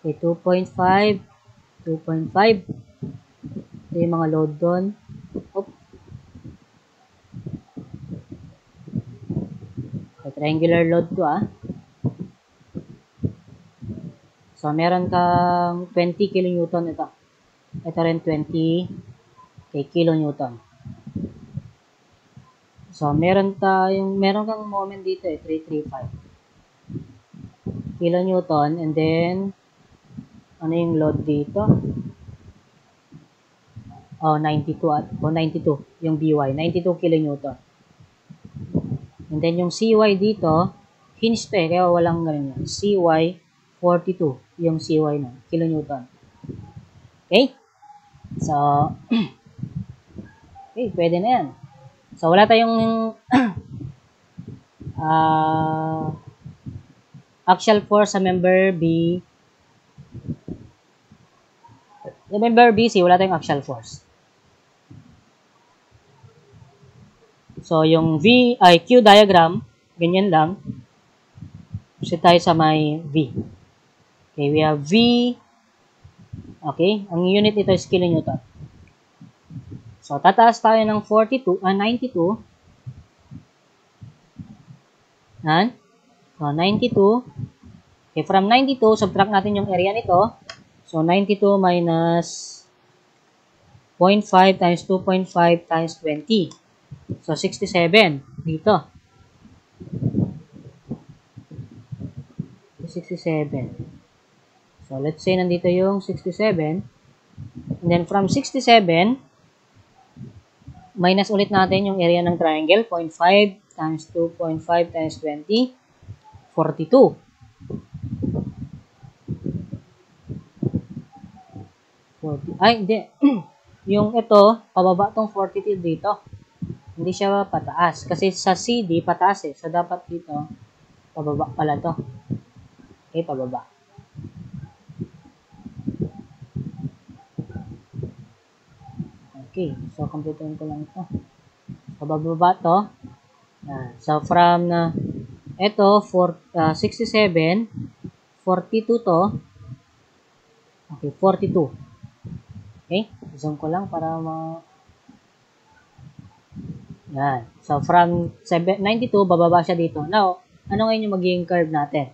okay, 2.5, 2.5. Ito yung mga load doon. Oop. Triangular load to So, meron kang 20 kilonewton ito. Ito rin 20 kilonewton. So, meron kang moment dito 335 kilonewton, and then, ano yung load dito? 92, yung BY, 92 kilonewton. And then, yung CY dito, hinge to kaya walang ganun yan. CY, 42, yung CY na, kilonewton. Okay? So, okay, pwede na yan. So, wala tayong axial force sa member B. Sa member BC, wala tayong axial force. So, yung Q diagram, ganyan lang. Kasi tayo sa may V. Okay, we have V. Okay, ang unit nito is kilonewton. So, tataas tayo ng 92. So, 92. Okay, from 92, subtract natin yung area nito. So, 92 minus 0.5 times 2.5 times 20. So, 67 dito. 67. So, let's say nandito yung 67. And then, from 67, minus ulit natin yung area ng triangle. 0.5 times 2.5 times 20. 42. Ay, hindi. Yung ito, pababa tong 42 dito. Hindi siya pataas. Kasi sa CD, pataas So, dapat dito, pababa pala to. Okay, pababa. Okay, so, computerin ko lang ito. So, bababa to. So, from ito, 67, 42 to. Okay, 42. Okay, zoom ko lang para Yan. So, from 92, bababa siya dito. Now, ano ngayon yung magiging curve natin?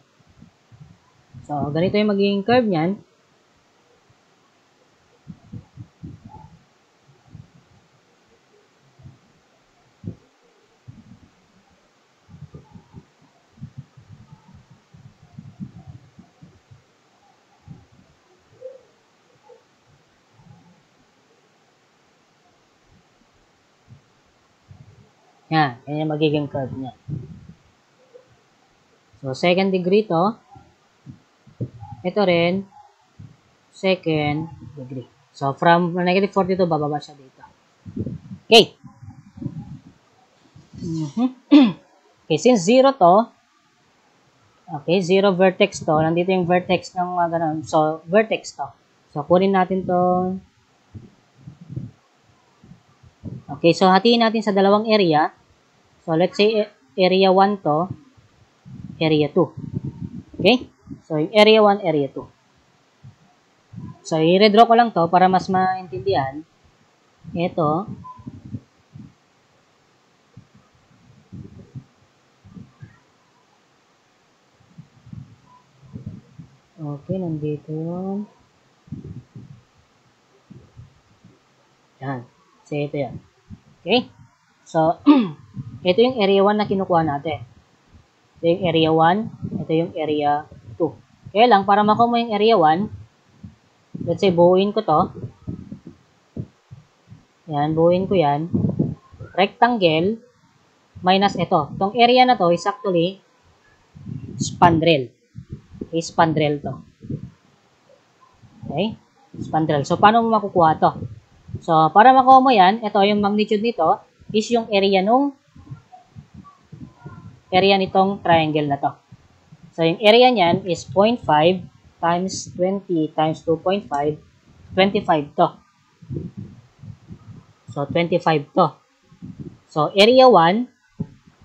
So, ganito yung magiging curve niyan. Yan. Yan yung magiging curve niya. So, second degree to. Ito rin, second degree. So, from negative 42, bababa siya dito. Okay. Okay, since 0 to, okay, 0 vertex to, nandito yung vertex ng ganun. So, vertex to. So, kunin natin to. Okay, so hatiin natin sa dalawang area. So, let's say area 1 to, area 2. Okay? So, yung area 1, area 2. So, i-redraw ko lang to para mas maintindihan. Ito. Okay, nandito yun. Yan. So, ito yan. Okay? So, ito yung area 1 na kinukuha natin. Ito yung area 1. Ito yung area 2. Kaya lang, para makuha mo yung area 1, let's say, buuin ko to. Yan, buuin ko yan. Rectangle minus ito. Itong area na to is actually spandrel. Okay, spandrel to. Okay? Spandrel. So, paano mo makukuha to? So, para makuha mo yan, ito yung magnitude nito is yung area nitong triangle na to. So, yung area niyan is 0.5 times 20 times 2.5, 25 to. So, 25 to. So, area 1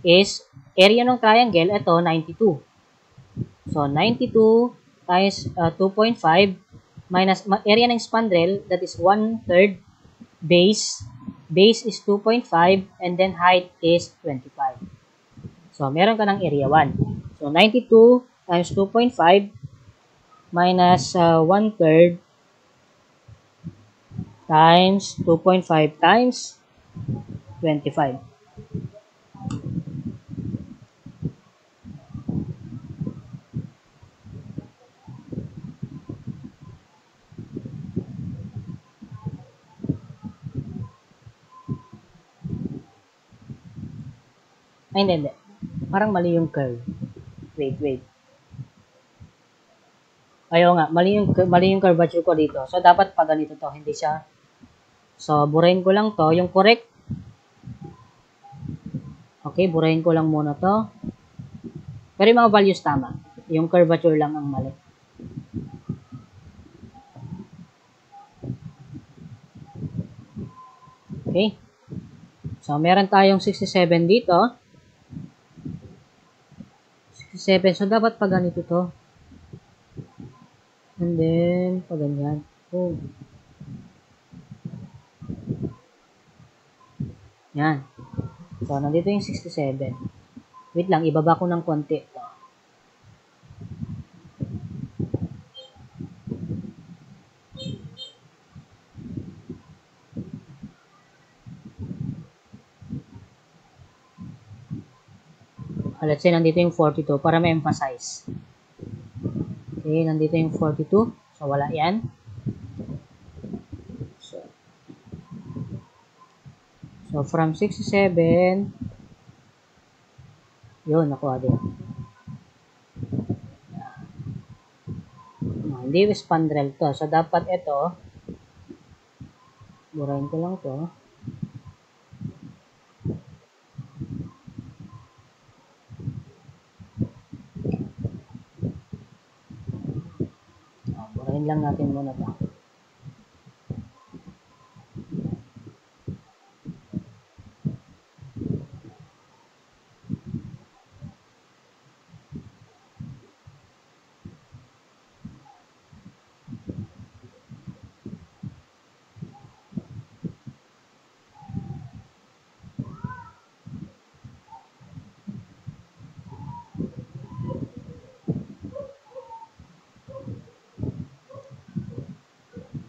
is area ng triangle, ito, 92. So, 92 times 2.5 minus area ng spandrel, that is 1/3 base. Base is 2.5 and then height is 25. So, meron ka ng area 1. So, 92 times 2.5 minus 1/3 times 2.5 times 25. Ay, hindi. Parang mali yung curve. Wait. Ayaw nga, mali yung curvature ko dito. So, dapat pa ganito to, hindi siya. So, burahin ko lang to. Yung correct. Okay, burahin ko lang muna to. Pero yung mga values tama. Yung curvature lang ang mali. Okay. So, meron tayong 67 dito. 67. So, dapat pa ganito to. And then, pa ganyan. Oh. Yan. So, nandito yung 67. Wait lang, ibaba ko ng konti. Let's say, nandito yung 42 para ma-emphasize. Okay, nandito yung 42. So, wala yan. So, from 67, yun, nakuha din. Hindi spandrel to. So, dapat ito, burahin ko lang to. Burahin lang natin muna to.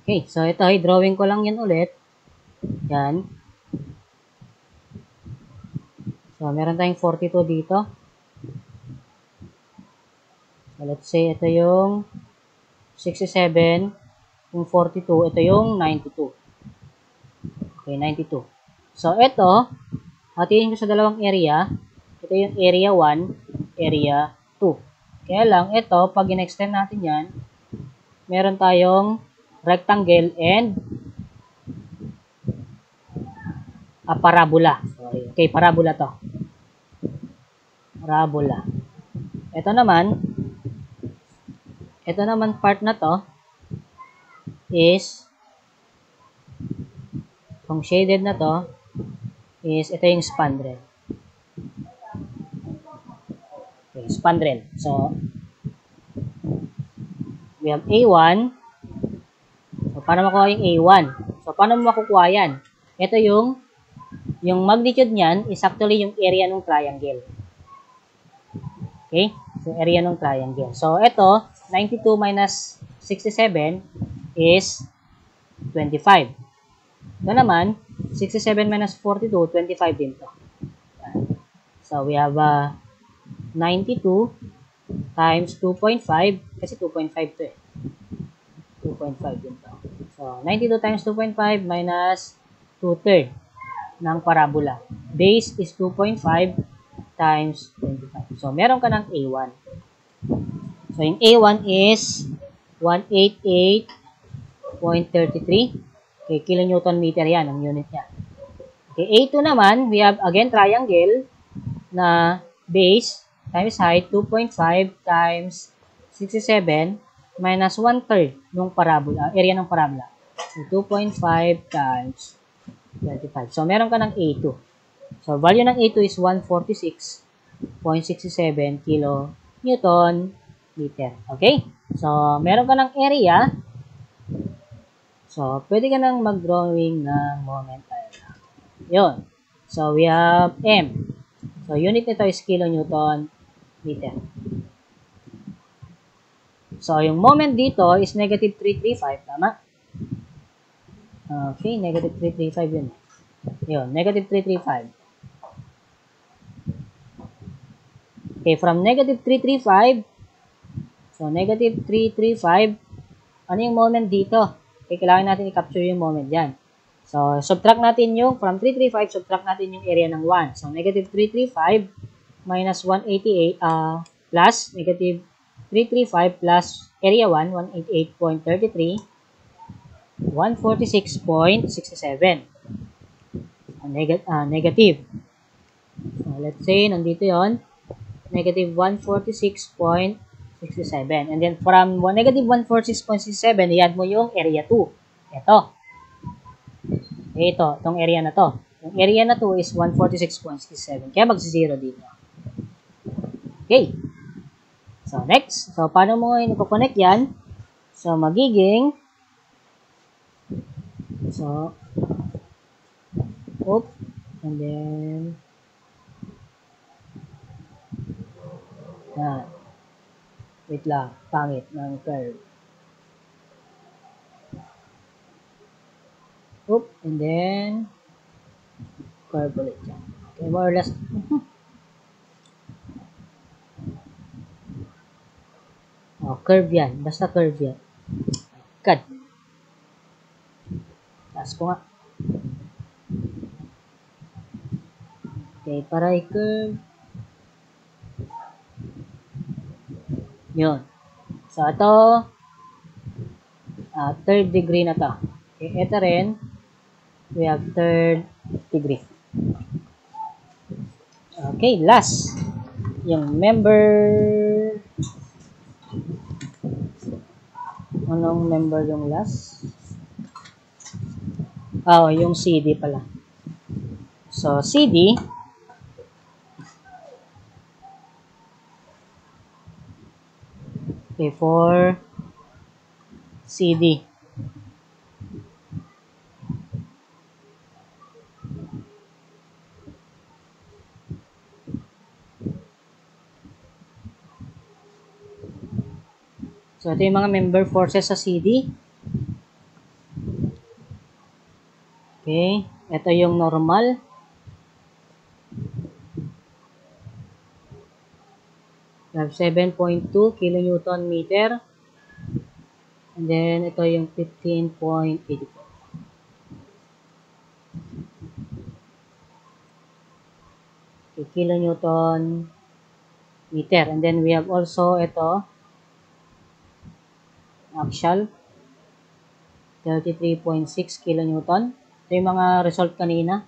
Okay, so ito, drawing ko lang yan ulit. Yan. So, meron tayong 42 dito. So, let's say, ito yung 67. Yung 42, ito yung 92. Okay, 92. So, ito, hatiin ko sa dalawang area. Ito yung area 1, area 2. Kaya lang, ito, pag in-extend natin yan, meron tayong rectangle and parabola. Sorry. Okay, parabola to. Parabola. Ito naman part na to is kung shaded na to is ito yung spandrel. Okay, spandrel. So, we have A1. So, paano makuha yung A1? So, paano makukuha yan? Ito yung magnitude niyan is actually yung area ng triangle. Okay? So, area ng triangle. So, ito, 92 minus 67 is 25. Ito naman, 67 minus 42, 25 din to. So, we have 92 times 2.5, kasi 2.5 to eh. 2.5 din to. So, 92 times 2.5 minus 2/3 ng parabola. Base is 2.5 times 25. So, meron ka ng A1. So, yung A1 is 188.33. Okay, kilonewton meter yan, ang unit niya. Okay, A2 naman, we have again triangle na base times height, 2.5 times 67 minus 1/3 ng parabola, area ng parabola. So, 2.5 times 25. So, meron ka ng A2. So, value ng A2 is 146.67 kilonewton meter. Okay? So, meron ka ng area. So, pwede ka nang mag-drawing ng moment. Yun. So, we have M. So, unit nito is kilonewton meter. So, yung moment dito is negative 335, tama? Okay, negative 335 yun. Yun, negative 335. Okay, from negative 335, so negative 335, ano yung moment dito? Okay, kailangan natin i-capture yung moment dyan. So, subtract natin yung, from 335, subtract natin yung area ng 1. So, negative 335 minus 188, plus negative 335 plus area 1, 188.33, 146.67. Negative. So, let's say, nandito yon, negative 146.67. And then, from negative 146.67, i-add mo yung area 2. Ito. Itong area na to. Yung area na to is 146.67. Kaya magsi-0 dito. Okay. So, next. So, paano mo i-connect yan? So, magiging, so, oops, and then, wait lang, pangit ng curve. Oop, and then, curve ulit yan. Okay, more or less. Oh, curve yan. Basta curve yan. God. Taas ko nga. Okay, para i-curve. Yun. So, ito, third degree na to. Okay, ito rin, we have third degree. Okay, last. Yung member, anong member yung last? Oh, yung CD pala. So, CD, okay, for CD. So, ito yung mga member forces sa CD. Okay. Ito yung normal. We have 7.2 kilonewton meter. And then, ito yung 15.84. Okay, kilonewton meter. And then, we have also ito, axial, 33.6 kilonewton. Ito yung mga result kanina.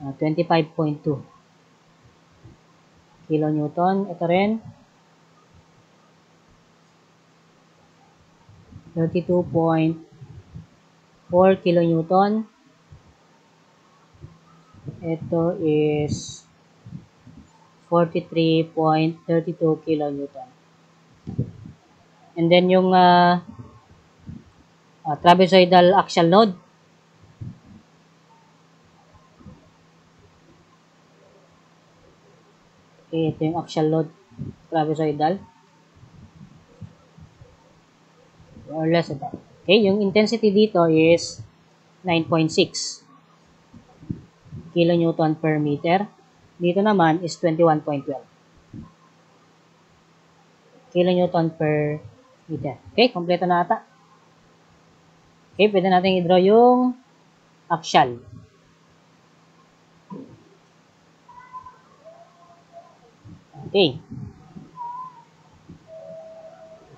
25.2 kilonewton. Ito rin. 32.4 kilonewton. Ito is 43.32 kilonewton. And then yung trapezoidal axial load. Okay, ito yung axial load trapezoidal. More or less ito. Okay, yung intensity dito is 9.6 kilonewton per meter. Dito naman is 21.12 kilonewton per meter. Okay, kompleto na ata. Okay, pwede natin i-draw yung axial. Okay.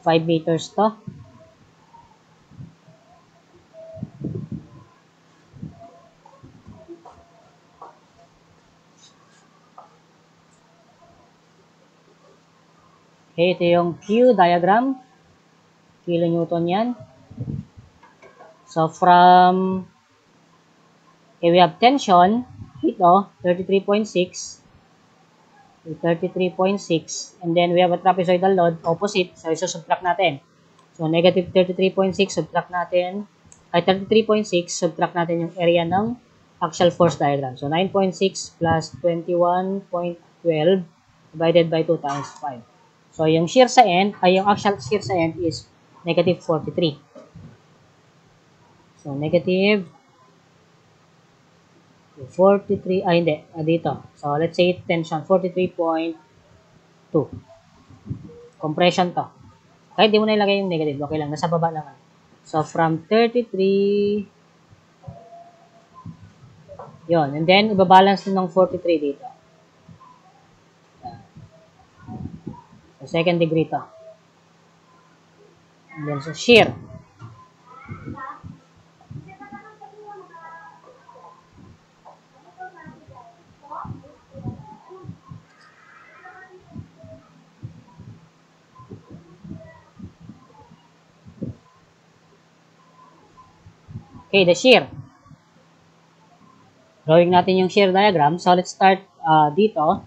5 meters to. Okay, ito yung Q diagram. Kilonewton yan. So, from, okay, we have tension, ito, 33.6. 33.6. And then, we have a trapezoidal load, opposite. So, isusubtract natin. So, negative 33.6, subtract natin, ay 33.6, subtract natin yung area ng axial force diagram. So, 9.6 plus 21.12 divided by 2 times 5. So, yung shear sa end, ay yung axial shear sa end is negative 43. So, negative 43, hindi, dito. So, let's say tension, 43.2. Compression to. Kahit di mo na ilagay yung negative, okay lang, nasa baba lang. So, from 33, yun, and then, ibabalance din ng 43 dito. So, second degree to. And then, so, shear. Okay, the shear. Drawing natin yung shear diagram. So, let's start dito.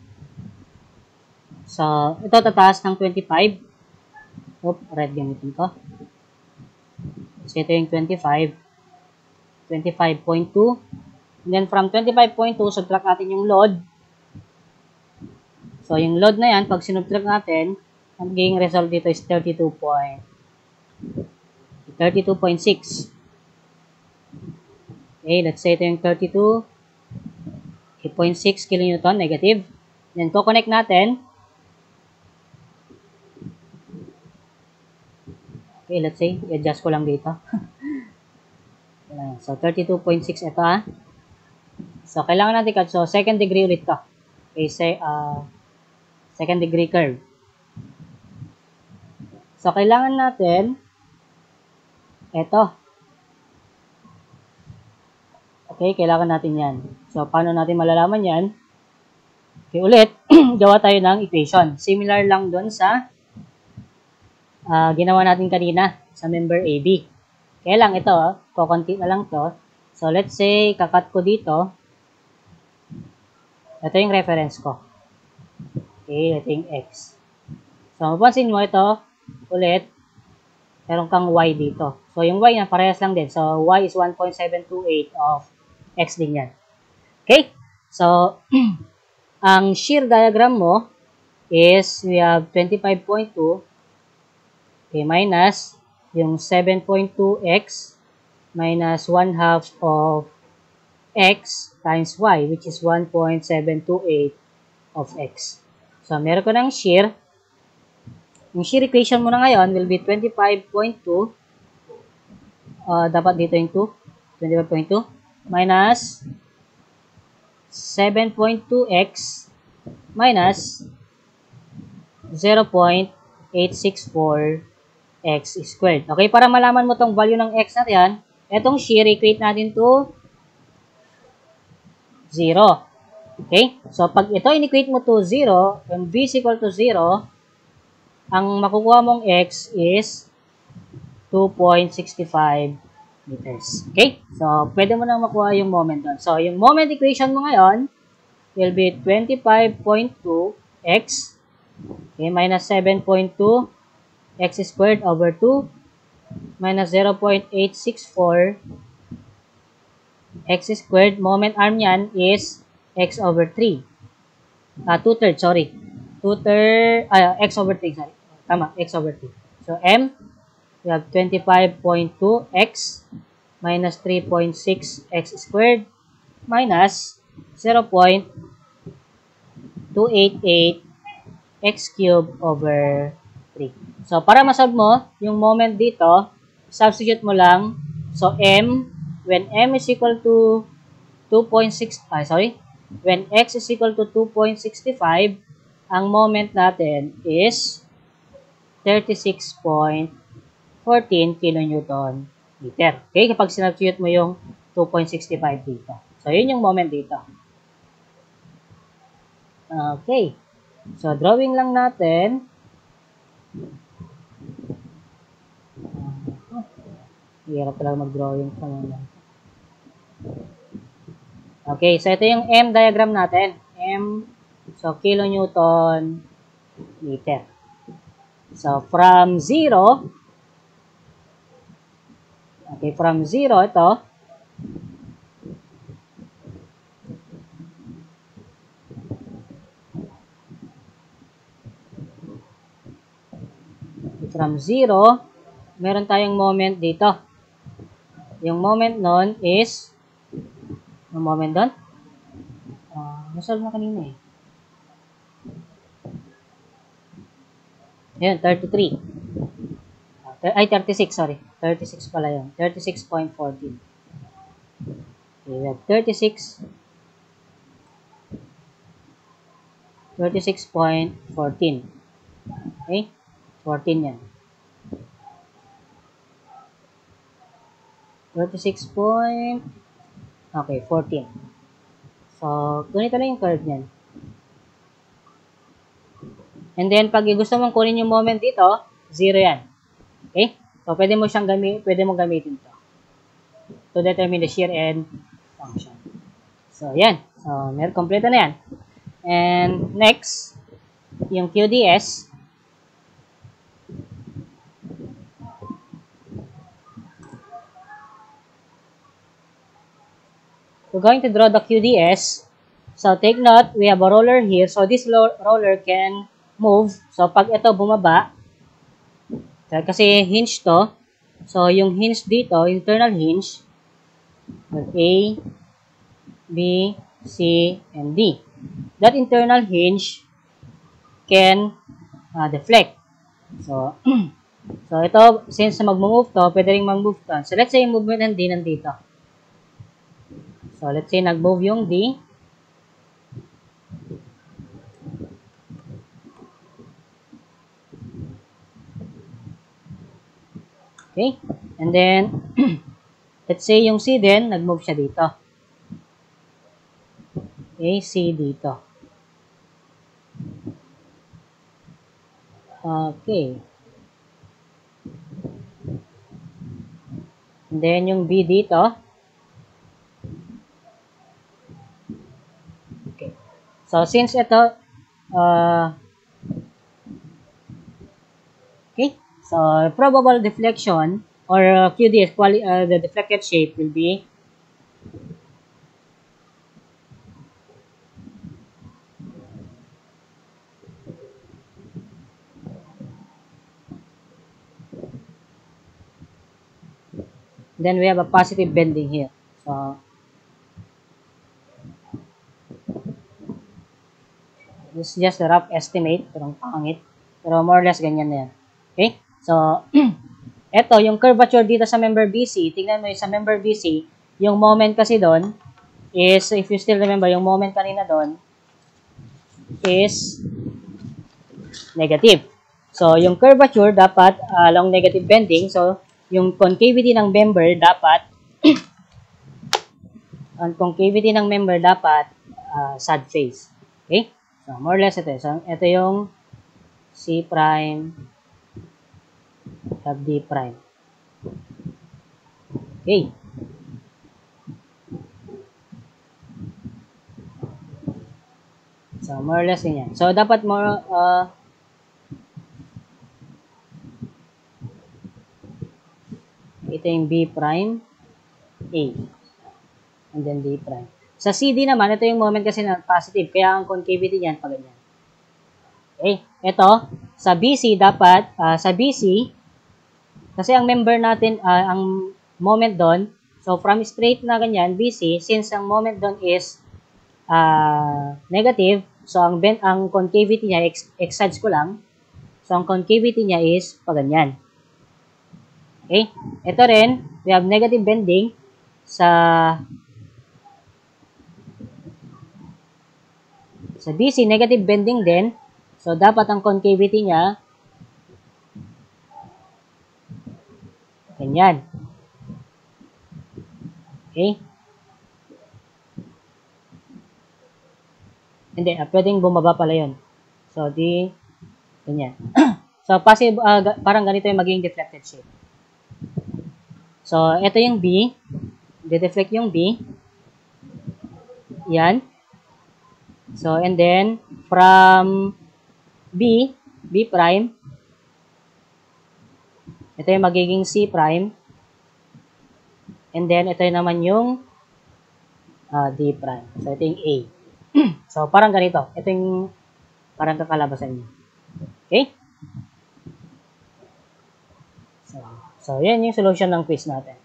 So, ito tataas ng 25. Oop, red gamitin ko. So, ito yung 25. 25.2. And then, from 25.2, subtract natin yung load. So, yung load na yan, pag sinubtract natin, ang magiging result dito is 32.6. Okay, let's say ito yung 32.6 kilonewton, negative. Then, ko-connect natin. Okay, let's say, i-adjust ko lang dito. So, 32.6 ito So, kailangan natin cut. So, second degree ulit to. Okay, second degree curve. So, kailangan natin ito. Okay, kailangan natin yan. So, paano natin malalaman yan? Okay, ulit, gawa tayo ng equation. Similar lang doon sa ginawa natin kanina sa member AB. Kaya lang ito, kukunti na lang to. So, let's say, kakat ko dito. Ito yung reference ko. Okay, ito yung X. So, mapansin mo ito, ulit, meron kang Y dito. So, yung Y na parehas lang din. So, Y is 1.728 of X din yan. Okay? So, ang shear diagram mo is, we have 25.2 okay, minus yung 7.2x minus 1/2 of x times y, which is 1.728 of x. So, meron ko ng shear. Yung shear equation mo na ngayon will be 25.2. Dapat dito yung 2. 25.2 minus 7.2x minus 0.864x squared. Okay, para malaman mo tong value ng x natin, etong shear equate natin to 0. Okay? So, pag ito in-equate mo to 0, when v is equal to 0, ang makukuha mong x is 2.65 meters. Okay? So, pwede mo na makuha yung moment doon. So, yung moment equation mo ngayon will be 25.2x okay, minus 7.2 x squared over 2 minus 0.864 x squared. Moment arm yan is x over 3. 2/3, sorry. 2/3, x over 3, sorry. Tama, x over 3. So, m, we have 25.2x minus 3.6x squared minus 0.288x cubed over 3. So, para masolve mo yung moment dito, substitute mo lang. So, m, when m is equal to 2.6, when x is equal to 2.65, ang moment natin is 36.14 kilonewton meter. Okay, kapag sinubstitute mo yung 2.65 dito. So, yun yung moment dito. Okay. So, drawing lang natin. Hirap talaga mag-drawing pa muna. Okay, so ito yung M diagram natin. M, so kilonewton meter. So, from 0, okay, from 0, ito, from 0, meron tayong moment dito. Yung moment nun is, yung moment doon? Nasolve na kanina eh. Yun, 33. Ay, 36, sorry. 36 pala yun. 36.14. Okay, we have 36. 36.14. Okay? 14 yan. 36 point... Okay, 14. So, ganito lang yung curve niyan. And then, pag gusto mong kunin yung moment dito, 0 yan. Okay? So, pwede mo gamitin to to determine the shear end function. So, yan. So, kompleto na yan. And, next, yung QDS. We're going to draw the QDS. So, take note, we have a roller here. So, this roller can move. So, pag ito bumaba, kasi hinge to. So, yung hinge dito, internal hinge, A, B, C, and D. That internal hinge can deflect. So, so ito, since mag-move to, pwede rin mag-move to. So, let's say yung movement ng D nandito. So, let's say nag-move yung D. Okay? And then, let's say yung C din, nag-move siya dito. Okay, C dito. Okay. And then, yung B dito. Okay. So, since ito, okay, so probable deflection or QDS, the deflected shape will be then we have a positive bending here. So, this is just a rough estimate, pero pangit. Pero more or less ganyan na yan. Okay? So, eto, yung curvature dito sa member BC, tingnan mo yung sa member BC, yung moment kasi doon is, if you still remember, yung moment kanina doon is negative. So, yung curvature dapat along negative bending. So, yung concavity ng member dapat sad face. Okay? So, more or less ito. So, ito yung C prime D prime. Okay. So, more or less yan. So, dapat more, ito yung B prime, A. And then D prime. Sa CD naman, ito yung moment kasi na positive. Kaya ang concavity niyan, pag ganyan. Okay. Ito, sa BC, dapat, sa BC, kasi ang member natin, ang moment doon, so from straight na ganyan, BC, since ang moment doon is negative, so ang concavity niya, exage ko lang, so ang concavity niya is pag ganyan. Okay? Ito rin, we have negative bending sa BC, negative bending din. So, dapat ang concavity niya ganyan. Okay? Hindi, pwedeng bumaba pala yun. So, ganyan. So, parang ganito yung magiging deflected shape. So, ito yung B. De-deflect yung B. Yan. So, and then, from B prime, ito yung magiging C prime. And then, ito naman yung D prime. So, ito yung A. So, parang ganito. Ito yung parang kakalabasan niya. Okay? So, yan yung solution ng quiz natin.